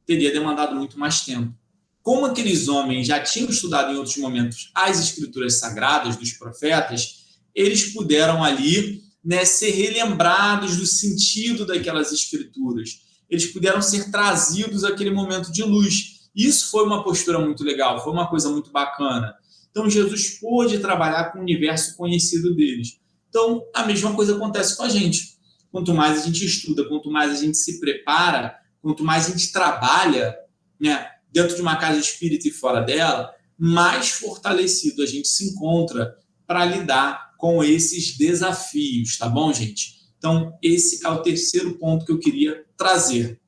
teria demandado muito mais tempo. Como aqueles homens já tinham estudado em outros momentos as escrituras sagradas dos profetas, eles puderam ali, né, ser relembrados do sentido daquelas escrituras. Eles puderam ser trazidos àquele momento de luz. Isso foi uma postura muito legal, foi uma coisa muito bacana. Então, Jesus pôde trabalhar com o universo conhecido deles. Então, a mesma coisa acontece com a gente. Quanto mais a gente estuda, quanto mais a gente se prepara, quanto mais a gente trabalha, né, dentro de uma casa espírita e fora dela, mais fortalecido a gente se encontra para lidar com esses desafios, tá bom, gente? Então, esse é o terceiro ponto que eu queria trazer.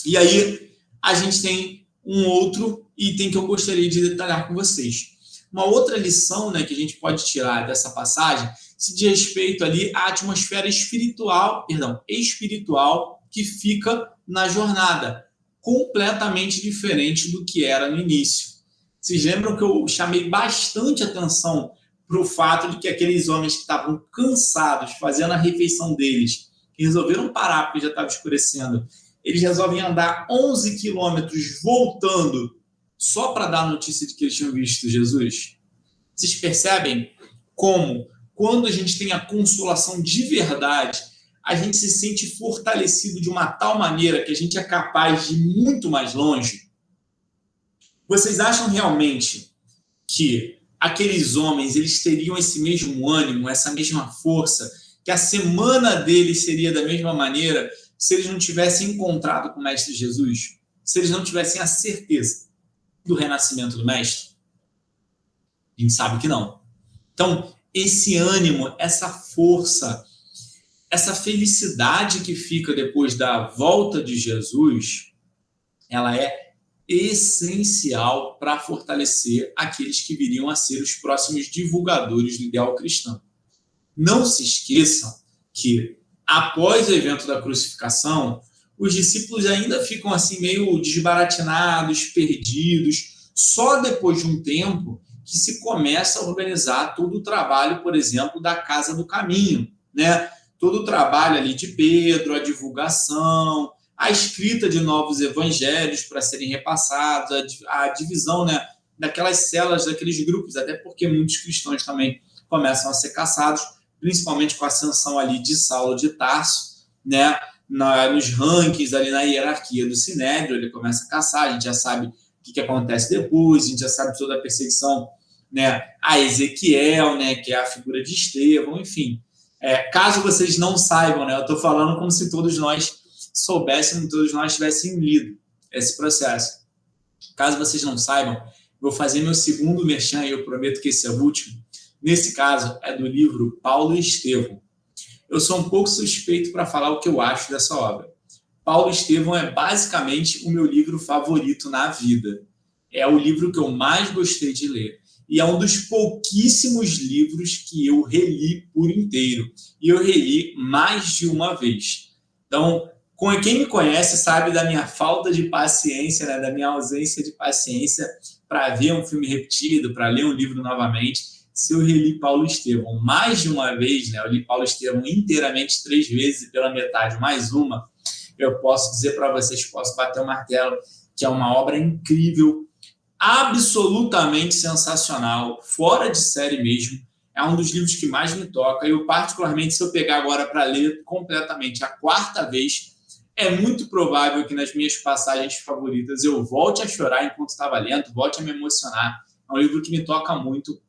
E aí, a gente tem um outro item que eu gostaria de detalhar com vocês. Uma outra lição, né, que a gente pode tirar dessa passagem se diz respeito ali à atmosfera espiritual que fica na jornada, completamente diferente do que era no início. Vocês lembram que eu chamei bastante atenção para o fato de que aqueles homens que estavam cansados fazendo a refeição deles, que resolveram parar porque já estava escurecendo, eles resolvem andar 11 quilômetros voltando só para dar a notícia de que eles tinham visto Jesus? Vocês percebem como, quando a gente tem a consolação de verdade, a gente se sente fortalecido de uma tal maneira que a gente é capaz de ir muito mais longe? Vocês acham realmente que aqueles homens eles teriam esse mesmo ânimo, essa mesma força, que a semana deles seria da mesma maneira se eles não tivessem encontrado com o Mestre Jesus? Se eles não tivessem a certeza do renascimento do Mestre? A gente sabe que não. Então, esse ânimo, essa força, essa felicidade que fica depois da volta de Jesus, ela é essencial para fortalecer aqueles que viriam a ser os próximos divulgadores do ideal cristão. Não se esqueçam que, após o evento da crucificação, os discípulos ainda ficam assim meio desbaratinados, perdidos. Só depois de um tempo que se começa a organizar todo o trabalho, por exemplo, da Casa do Caminho, né? Todo o trabalho ali de Pedro, a divulgação, a escrita de novos evangelhos para serem repassados, a divisão, né, daquelas celas, daqueles grupos, até porque muitos cristãos também começam a ser caçados, principalmente com a ascensão ali de Saulo de Tarso, né, nos rankings, ali na hierarquia do Sinédrio, ele começa a caçar, a gente já sabe o que acontece depois, a gente já sabe toda a perseguição, né, a Ezequiel, né, que é a figura de Estevão, enfim. Caso vocês não saibam, né, eu estou falando como se todos nós soubéssemos, todos nós tivéssemos lido esse processo. Caso vocês não saibam, vou fazer meu segundo merchan e eu prometo que esse é o último. Nesse caso, é do livro Paulo e Estevão. Eu sou um pouco suspeito para falar o que eu acho dessa obra. Paulo e Estevão é basicamente o meu livro favorito na vida. É o livro que eu mais gostei de ler. E é um dos pouquíssimos livros que eu reli por inteiro. E eu reli mais de uma vez. Então, Quem me conhece sabe da minha falta de paciência, né, da minha ausência de paciência para ver um filme repetido, para ler um livro novamente. Se eu reli Paulo Estevão mais de uma vez, né, eu li Paulo Estevão inteiramente 3 vezes e pela metade mais uma, eu posso dizer para vocês, posso bater o martelo, que é uma obra incrível, absolutamente sensacional, fora de série mesmo. É um dos livros que mais me toca. Eu, particularmente, se eu pegar agora para ler completamente a 4ª vez, é muito provável que nas minhas passagens favoritas eu volte a chorar enquanto estava lendo, volte a me emocionar. É um livro que me toca muito.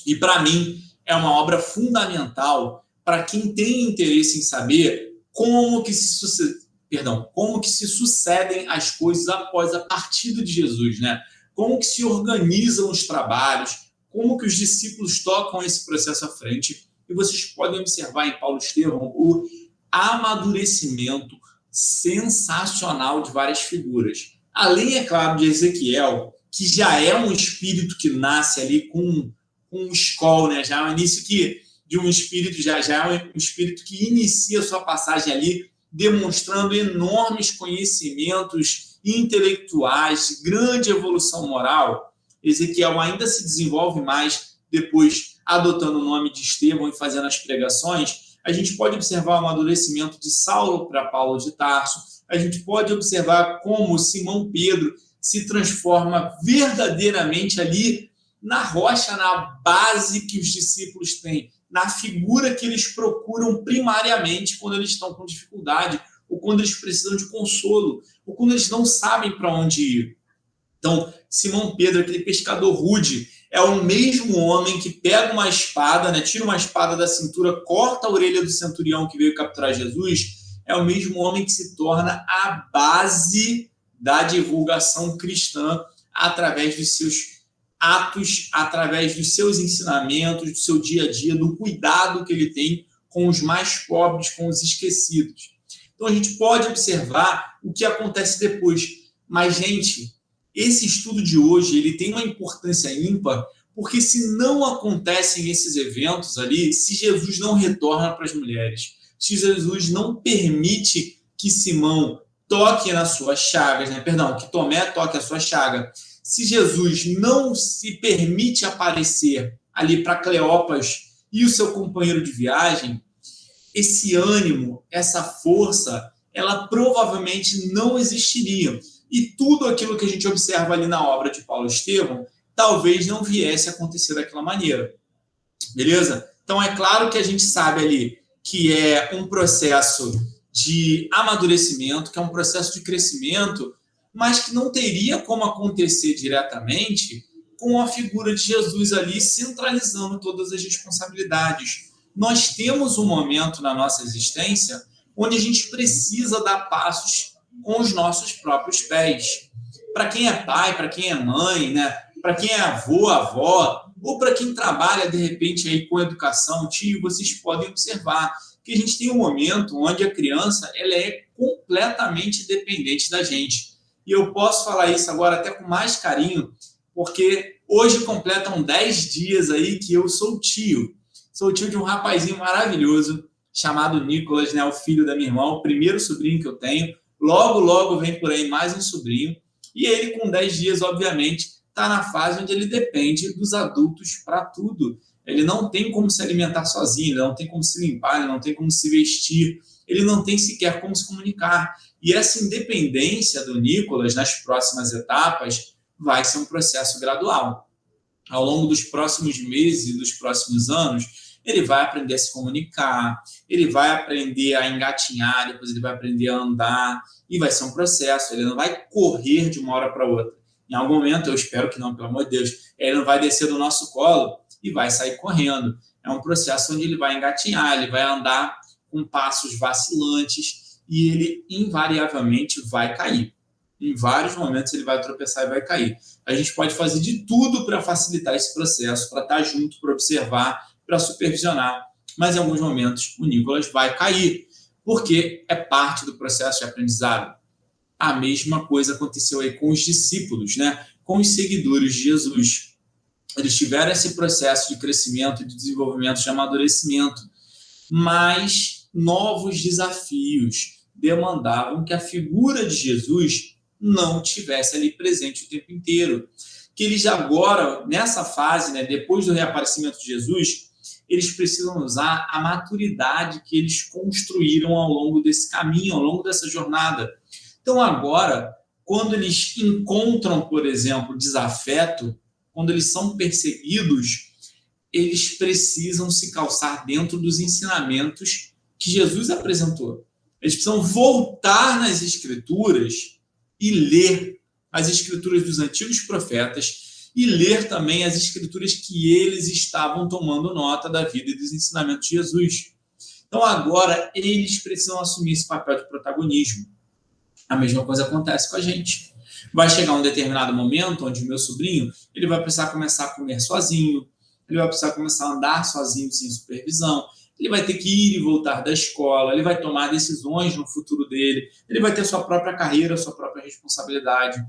E, para mim, é uma obra fundamental para quem tem interesse em saber como que se sucedem as coisas após a partida de Jesus, né? Como que se organizam os trabalhos, como que os discípulos tocam esse processo à frente. E vocês podem observar em Paulo Estevão o amadurecimento sensacional de várias figuras. Além, é claro, de Ezequiel, que já é um espírito que nasce ali com um escol, né? Já é o início de um espírito, já é um espírito que inicia sua passagem ali, demonstrando enormes conhecimentos intelectuais, grande evolução moral. Ezequiel ainda se desenvolve mais depois, adotando o nome de Estevão e fazendo as pregações. A gente pode observar o amadurecimento de Saulo para Paulo de Tarso. A gente pode observar como Simão Pedro se transforma verdadeiramente ali na rocha, na base que os discípulos têm, na figura que eles procuram primariamente quando eles estão com dificuldade, ou quando eles precisam de consolo, ou quando eles não sabem para onde ir. Então, Simão Pedro, aquele pescador rude, é o mesmo homem que pega uma espada, né, tira uma espada da cintura, corta a orelha do centurião que veio capturar Jesus, é o mesmo homem que se torna a base da divulgação cristã através dos seus atos, através dos seus ensinamentos, do seu dia a dia, do cuidado que ele tem com os mais pobres, com os esquecidos. Então, a gente pode observar o que acontece depois. Mas, gente, esse estudo de hoje ele tem uma importância ímpar, porque se não acontecem esses eventos ali, se Jesus não retorna para as mulheres, se Jesus não permite que Simão toque nas suas chagas, né? Que Tomé toque a sua chaga, se Jesus não se permite aparecer ali para Cleopas e o seu companheiro de viagem, esse ânimo, essa força, ela provavelmente não existiria. E tudo aquilo que a gente observa ali na obra de Paulo Estevão, talvez não viesse a acontecer daquela maneira. Beleza? Então, é claro que a gente sabe ali que é um processo de amadurecimento, que é um processo de crescimento, mas que não teria como acontecer diretamente com a figura de Jesus ali centralizando todas as responsabilidades. Nós temos um momento na nossa existência onde a gente precisa dar passos com os nossos próprios pés. Para quem é pai, para quem é mãe, né? Para quem é avô, avó, ou para quem trabalha, de repente, aí com educação, tio, vocês podem observar que a gente tem um momento onde a criança ela é completamente dependente da gente. E eu posso falar isso agora até com mais carinho, porque hoje completam 10 dias aí que eu sou tio. Sou tio de um rapazinho maravilhoso chamado Nicolas, né? O filho da minha irmã, o primeiro sobrinho que eu tenho. Logo, logo vem por aí mais um sobrinho. E ele, com 10 dias, obviamente, está na fase onde ele depende dos adultos para tudo. Ele não tem como se alimentar sozinho, ele não tem como se limpar, ele não tem como se vestir, ele não tem sequer como se comunicar. E essa independência do Nicolas nas próximas etapas vai ser um processo gradual. Ao longo dos próximos meses e dos próximos anos, ele vai aprender a se comunicar, ele vai aprender a engatinhar, depois ele vai aprender a andar, e vai ser um processo, ele não vai correr de uma hora para outra. Em algum momento, eu espero que não, pelo amor de Deus, ele não vai descer do nosso colo e vai sair correndo. É um processo onde ele vai engatinhar, ele vai andar com passos vacilantes e ele invariavelmente vai cair. Em vários momentos ele vai tropeçar e vai cair. A gente pode fazer de tudo para facilitar esse processo, para estar junto, para observar, para supervisionar, mas em alguns momentos o Nicolas vai cair, porque é parte do processo de aprendizado. A mesma coisa aconteceu aí com os discípulos, né? Com os seguidores de Jesus. Eles tiveram esse processo de crescimento, de desenvolvimento, de amadurecimento, mas novos desafios, demandavam que a figura de Jesus não estivesse ali presente o tempo inteiro. Que eles agora, nessa fase, né, depois do reaparecimento de Jesus, eles precisam usar a maturidade que eles construíram ao longo desse caminho, ao longo dessa jornada. Então agora, quando eles encontram, por exemplo, desafeto, quando eles são perseguidos, eles precisam se calçar dentro dos ensinamentos que Jesus apresentou. Eles precisam voltar nas Escrituras e ler as Escrituras dos antigos profetas e ler também as Escrituras que eles estavam tomando nota da vida e dos ensinamentos de Jesus. Então, agora, eles precisam assumir esse papel de protagonismo. A mesma coisa acontece com a gente. Vai chegar um determinado momento onde o meu sobrinho ele vai precisar começar a comer sozinho, ele vai precisar começar a andar sozinho, sem supervisão, ele vai ter que ir e voltar da escola, ele vai tomar decisões no futuro dele, ele vai ter sua própria carreira, sua própria responsabilidade.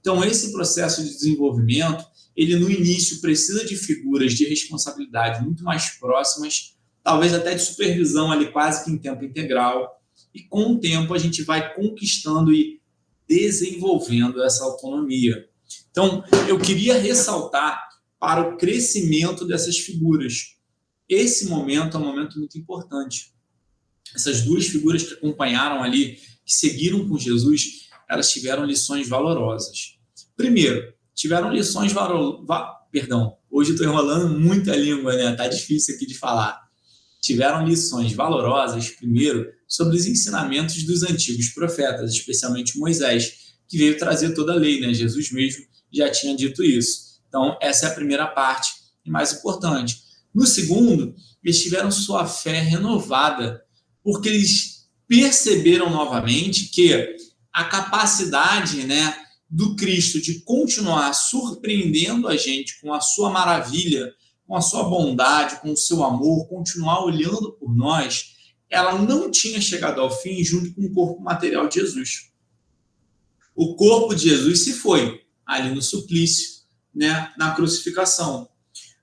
Então, esse processo de desenvolvimento, ele no início precisa de figuras de responsabilidade muito mais próximas, talvez até de supervisão ali quase que em tempo integral, e com o tempo a gente vai conquistando e desenvolvendo essa autonomia. Então, eu queria ressaltar para o crescimento dessas figuras. Esse momento é um momento muito importante. Essas duas figuras que acompanharam ali, que seguiram com Jesus, elas tiveram lições valorosas. Primeiro, tiveram lições Perdão, hoje eu estou enrolando muito a língua, né? Tá difícil aqui de falar. Tiveram lições valorosas, primeiro, sobre os ensinamentos dos antigos profetas, especialmente Moisés, que veio trazer toda a lei, né? Jesus mesmo já tinha dito isso. Então, essa é a primeira parte e mais importante. No segundo, eles tiveram sua fé renovada, porque eles perceberam novamente que a capacidade, né, do Cristo de continuar surpreendendo a gente com a sua maravilha, com a sua bondade, com o seu amor, continuar olhando por nós, ela não tinha chegado ao fim junto com o corpo material de Jesus. O corpo de Jesus se foi ali no suplício, né, na crucificação,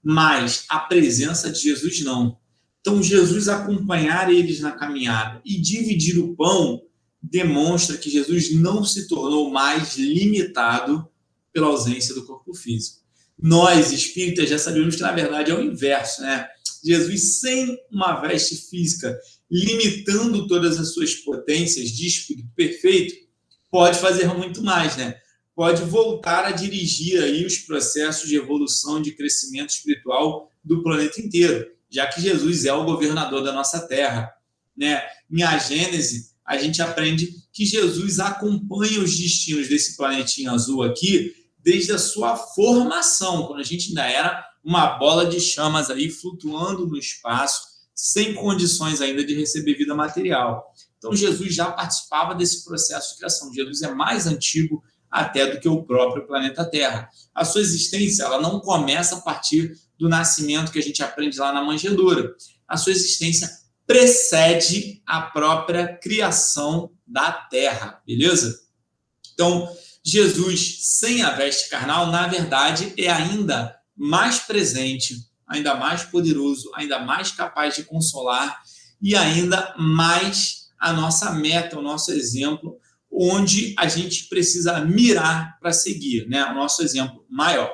mas a presença de Jesus não. Então, Jesus acompanhar eles na caminhada e dividir o pão demonstra que Jesus não se tornou mais limitado pela ausência do corpo físico. Nós, espíritas, já sabemos que, na verdade, é o inverso, né? Jesus, sem uma veste física, limitando todas as suas potências de espírito perfeito, pode fazer muito mais, né? Pode voltar a dirigir aí os processos de evolução, de crescimento espiritual do planeta inteiro, já que Jesus é o governador da nossa Terra, né? Em A Gênese, a gente aprende que Jesus acompanha os destinos desse planetinha azul aqui desde a sua formação, quando a gente ainda era uma bola de chamas aí flutuando no espaço, sem condições ainda de receber vida material. Então, Jesus já participava desse processo de criação. Jesus é mais antigo até do que o próprio planeta Terra. A sua existência ela não começa a partir do nascimento que a gente aprende lá na manjedoura. A sua existência precede a própria criação da Terra, beleza? Então, Jesus, sem a veste carnal, na verdade, é ainda mais presente, ainda mais poderoso, ainda mais capaz de consolar e ainda mais a nossa meta, o nosso exemplo, onde a gente precisa mirar para seguir, né? O nosso exemplo maior.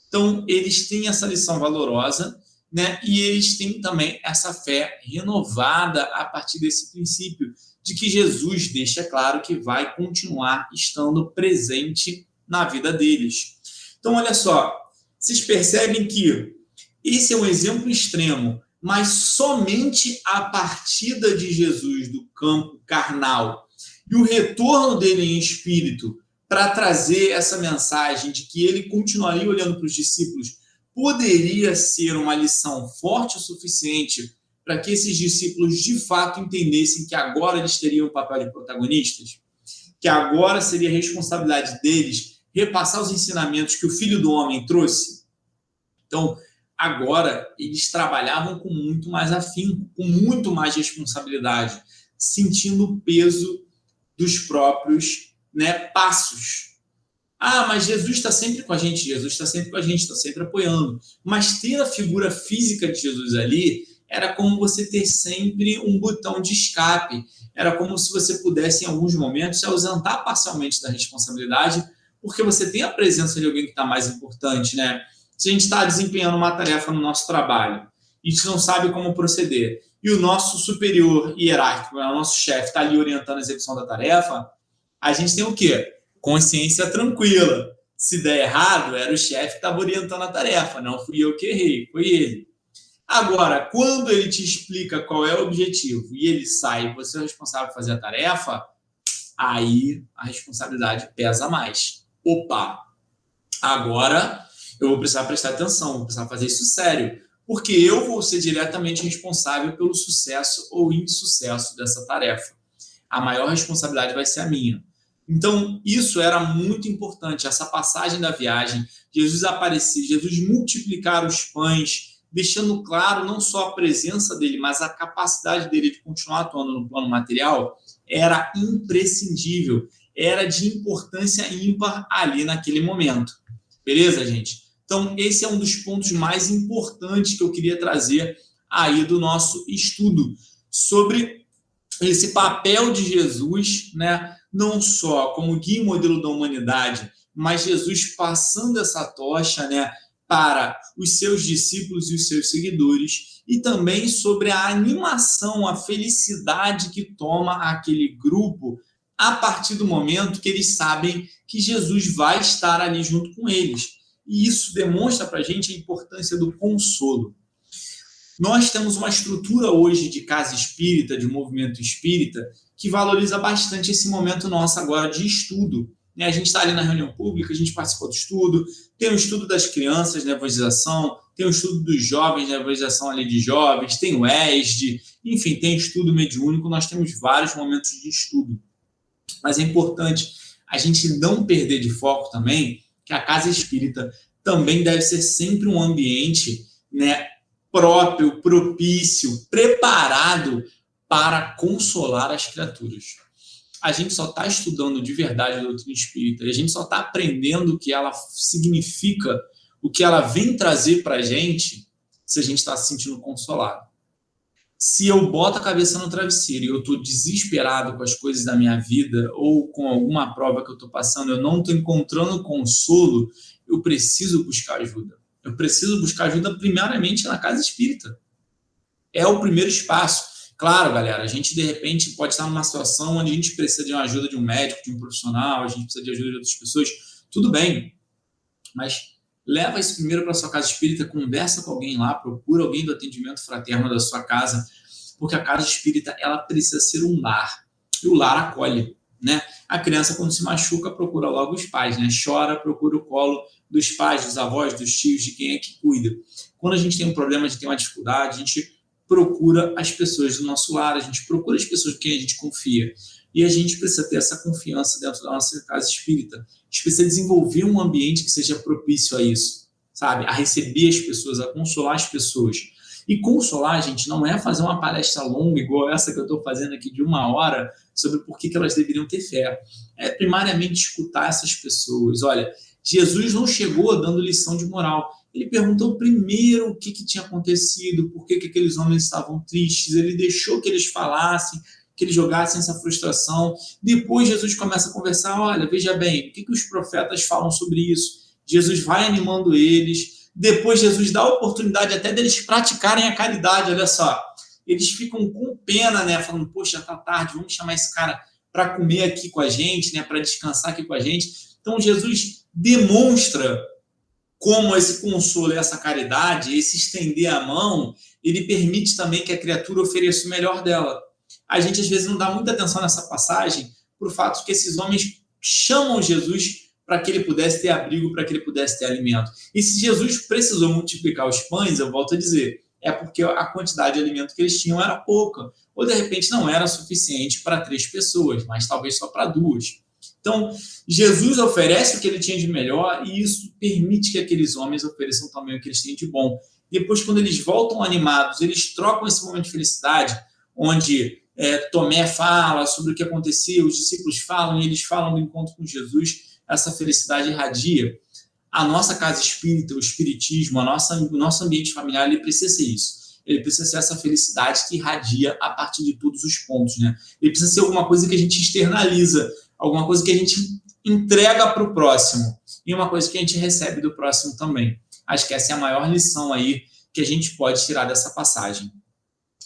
Então, eles têm essa lição valorosa, né? E eles têm também essa fé renovada a partir desse princípio de que Jesus deixa claro que vai continuar estando presente na vida deles. Então, olha só, vocês percebem que esse é um exemplo extremo, mas somente a partida de Jesus do campo carnal e o retorno dele em espírito para trazer essa mensagem de que ele continuaria olhando para os discípulos poderia ser uma lição forte o suficiente para que esses discípulos de fato entendessem que agora eles teriam o papel de protagonistas, que agora seria a responsabilidade deles repassar os ensinamentos que o Filho do Homem trouxe. Então, agora eles trabalhavam com muito mais afinco, com muito mais responsabilidade, sentindo o peso dos próprios, né, passos. Ah, mas Jesus está sempre com a gente, Jesus está sempre com a gente, está sempre apoiando. Mas ter a figura física de Jesus ali era como você ter sempre um botão de escape. Era como se você pudesse, em alguns momentos, se ausentar parcialmente da responsabilidade, porque você tem a presença de alguém que está mais importante, né? Se a gente está desempenhando uma tarefa no nosso trabalho, e a gente não sabe como proceder, e o nosso superior hierárquico, o nosso chefe, está ali orientando a execução da tarefa, a gente tem o quê? Consciência tranquila. Se der errado, era o chefe que estava orientando a tarefa, não fui eu que errei, foi ele. Agora, quando ele te explica qual é o objetivo e ele sai, você é o responsável por fazer a tarefa, aí a responsabilidade pesa mais. Opa, agora eu vou precisar prestar atenção, vou precisar fazer isso sério, porque eu vou ser diretamente responsável pelo sucesso ou insucesso dessa tarefa. A maior responsabilidade vai ser a minha. Então, isso era muito importante, essa passagem da viagem, Jesus aparecer, Jesus multiplicar os pães, deixando claro não só a presença dele, mas a capacidade dele de continuar atuando no plano material, era imprescindível, era de importância ímpar ali naquele momento. Beleza, gente? Então, esse é um dos pontos mais importantes que eu queria trazer aí do nosso estudo, sobre esse papel de Jesus, né? Não só como guia e modelo da humanidade, mas Jesus passando essa tocha, né, para os seus discípulos e os seus seguidores, e também sobre a animação, a felicidade que toma aquele grupo a partir do momento que eles sabem que Jesus vai estar ali junto com eles. E isso demonstra para a gente a importância do consolo. Nós temos uma estrutura hoje de casa espírita, de movimento espírita, que valoriza bastante esse momento nosso agora de estudo. A gente está ali na reunião pública, a gente participou do estudo, tem o estudo das crianças na evangelização, tem o estudo dos jovens na evangelização ali de jovens, tem o ESD, enfim, tem estudo mediúnico, nós temos vários momentos de estudo. Mas é importante a gente não perder de foco também que a casa espírita também deve ser sempre um ambiente, né, próprio, propício, preparado para consolar as criaturas. A gente só está estudando de verdade a doutrina espírita, a gente só está aprendendo o que ela significa, o que ela vem trazer para a gente, se a gente está se sentindo consolado. Se eu boto a cabeça no travesseiro e eu estou desesperado com as coisas da minha vida ou com alguma prova que eu estou passando, eu não estou encontrando consolo, eu preciso buscar ajuda. Eu preciso buscar ajuda primeiramente na casa espírita. É o primeiro espaço. Claro, galera, a gente de repente pode estar numa situação onde a gente precisa de uma ajuda de um médico, de um profissional, a gente precisa de ajuda de outras pessoas, tudo bem, mas leva isso primeiro para a sua casa espírita, conversa com alguém lá, procura alguém do atendimento fraterno da sua casa, porque a casa espírita, ela precisa ser um lar, e o lar acolhe, né? A criança, quando se machuca, procura logo os pais, né? Chora, procura o colo dos pais, dos avós, dos tios, de quem é que cuida. Quando a gente tem um problema, a gente tem uma dificuldade, a gente procura as pessoas do nosso lar, a gente procura as pessoas em quem a gente confia. E a gente precisa ter essa confiança dentro da nossa casa espírita. A gente precisa desenvolver um ambiente que seja propício a isso, sabe? A receber as pessoas, a consolar as pessoas. E consolar, gente, não é fazer uma palestra longa, igual essa que eu estou fazendo aqui de 1 hora, sobre por que elas deveriam ter fé. É primariamente escutar essas pessoas. Olha, Jesus não chegou dando lição de moral. Ele perguntou primeiro o que tinha acontecido, por que aqueles homens estavam tristes, ele deixou que eles falassem, que eles jogassem essa frustração. Depois Jesus começa a conversar, olha, veja bem, o que os profetas falam sobre isso? Jesus vai animando eles, depois Jesus dá a oportunidade até deles praticarem a caridade, olha só. Eles ficam com pena, né, falando, poxa, tá tarde, vamos chamar esse cara para comer aqui com a gente, né, para descansar aqui com a gente. Então Jesus demonstra como esse consolo e essa caridade, esse estender a mão, ele permite também que a criatura ofereça o melhor dela. A gente, às vezes, não dá muita atenção nessa passagem por fato de que esses homens chamam Jesus para que ele pudesse ter abrigo, para que ele pudesse ter alimento. E se Jesus precisou multiplicar os pães, eu volto a dizer, é porque a quantidade de alimento que eles tinham era pouca. Ou, de repente, não era suficiente para 3 pessoas, mas talvez só para 2. Então, Jesus oferece o que ele tinha de melhor e isso permite que aqueles homens ofereçam também o que eles têm de bom. Depois, quando eles voltam animados, eles trocam esse momento de felicidade, onde Tomé fala sobre o que aconteceu, os discípulos falam e eles falam do encontro com Jesus, essa felicidade irradia. A nossa casa espírita, o espiritismo, o nosso ambiente familiar, ele precisa ser isso. ele precisa ser essa felicidade que irradia a partir de todos os pontos, né? Ele precisa ser alguma coisa que a gente externaliza, alguma coisa que a gente entrega para o próximo e uma coisa que a gente recebe do próximo também. Acho que essa é a maior lição aí que a gente pode tirar dessa passagem.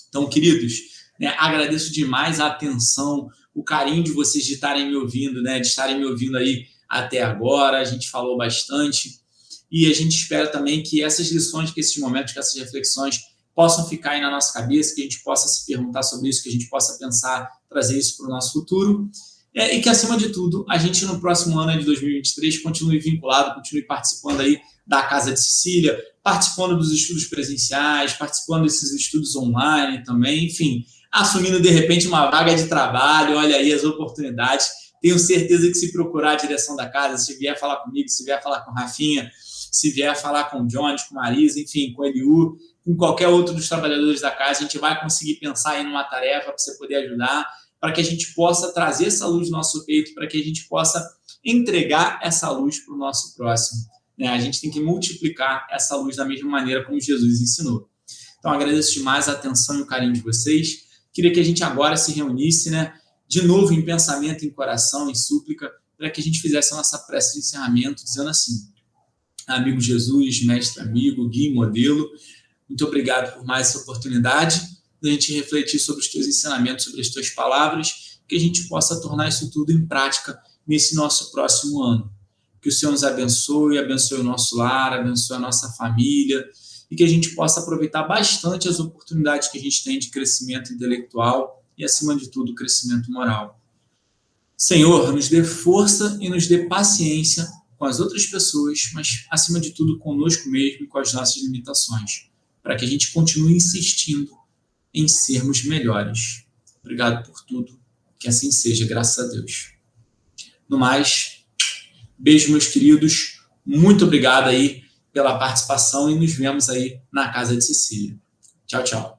Então, queridos, né, agradeço demais a atenção, o carinho de vocês de estarem me ouvindo, né, de estarem me ouvindo aí até agora. A gente falou bastante e a gente espera também que essas lições, que esses momentos, que essas reflexões possam ficar aí na nossa cabeça, que a gente possa se perguntar sobre isso, que a gente possa pensar, trazer isso para o nosso futuro. E que, acima de tudo, a gente no próximo ano de 2023 continue vinculado, continue participando aí da Casa de Cecília, participando dos estudos presenciais, participando desses estudos online também, enfim, assumindo de repente uma vaga de trabalho, olha aí as oportunidades. Tenho certeza que se procurar a direção da casa, se vier falar comigo, se vier falar com o Rafinha, se vier falar com o Jones, com a Marisa, enfim, com o Eliú, com qualquer outro dos trabalhadores da casa, a gente vai conseguir pensar aí numa tarefa para você poder ajudar, para que a gente possa trazer essa luz no nosso peito, para que a gente possa entregar essa luz para o nosso próximo. Né? A gente tem que multiplicar essa luz da mesma maneira como Jesus ensinou. Então, agradeço demais a atenção e o carinho de vocês. Queria que a gente agora se reunisse, né, de novo em pensamento, em coração, em súplica, para que a gente fizesse a nossa prece de encerramento, dizendo assim: amigo Jesus, mestre amigo, guia e modelo, muito obrigado por mais essa oportunidade de a gente refletir sobre os teus ensinamentos, sobre as tuas palavras, que a gente possa tornar isso tudo em prática nesse nosso próximo ano. Que o Senhor nos abençoe, abençoe o nosso lar, abençoe a nossa família, e que a gente possa aproveitar bastante as oportunidades que a gente tem de crescimento intelectual e, acima de tudo, crescimento moral. Senhor, nos dê força e nos dê paciência com as outras pessoas, mas, acima de tudo, conosco mesmo e com as nossas limitações, para que a gente continue insistindo em sermos melhores. Obrigado por tudo, que assim seja, graças a Deus. No mais, beijo, meus queridos, muito obrigado aí pela participação e nos vemos aí na Casa de Cecília. Tchau, tchau.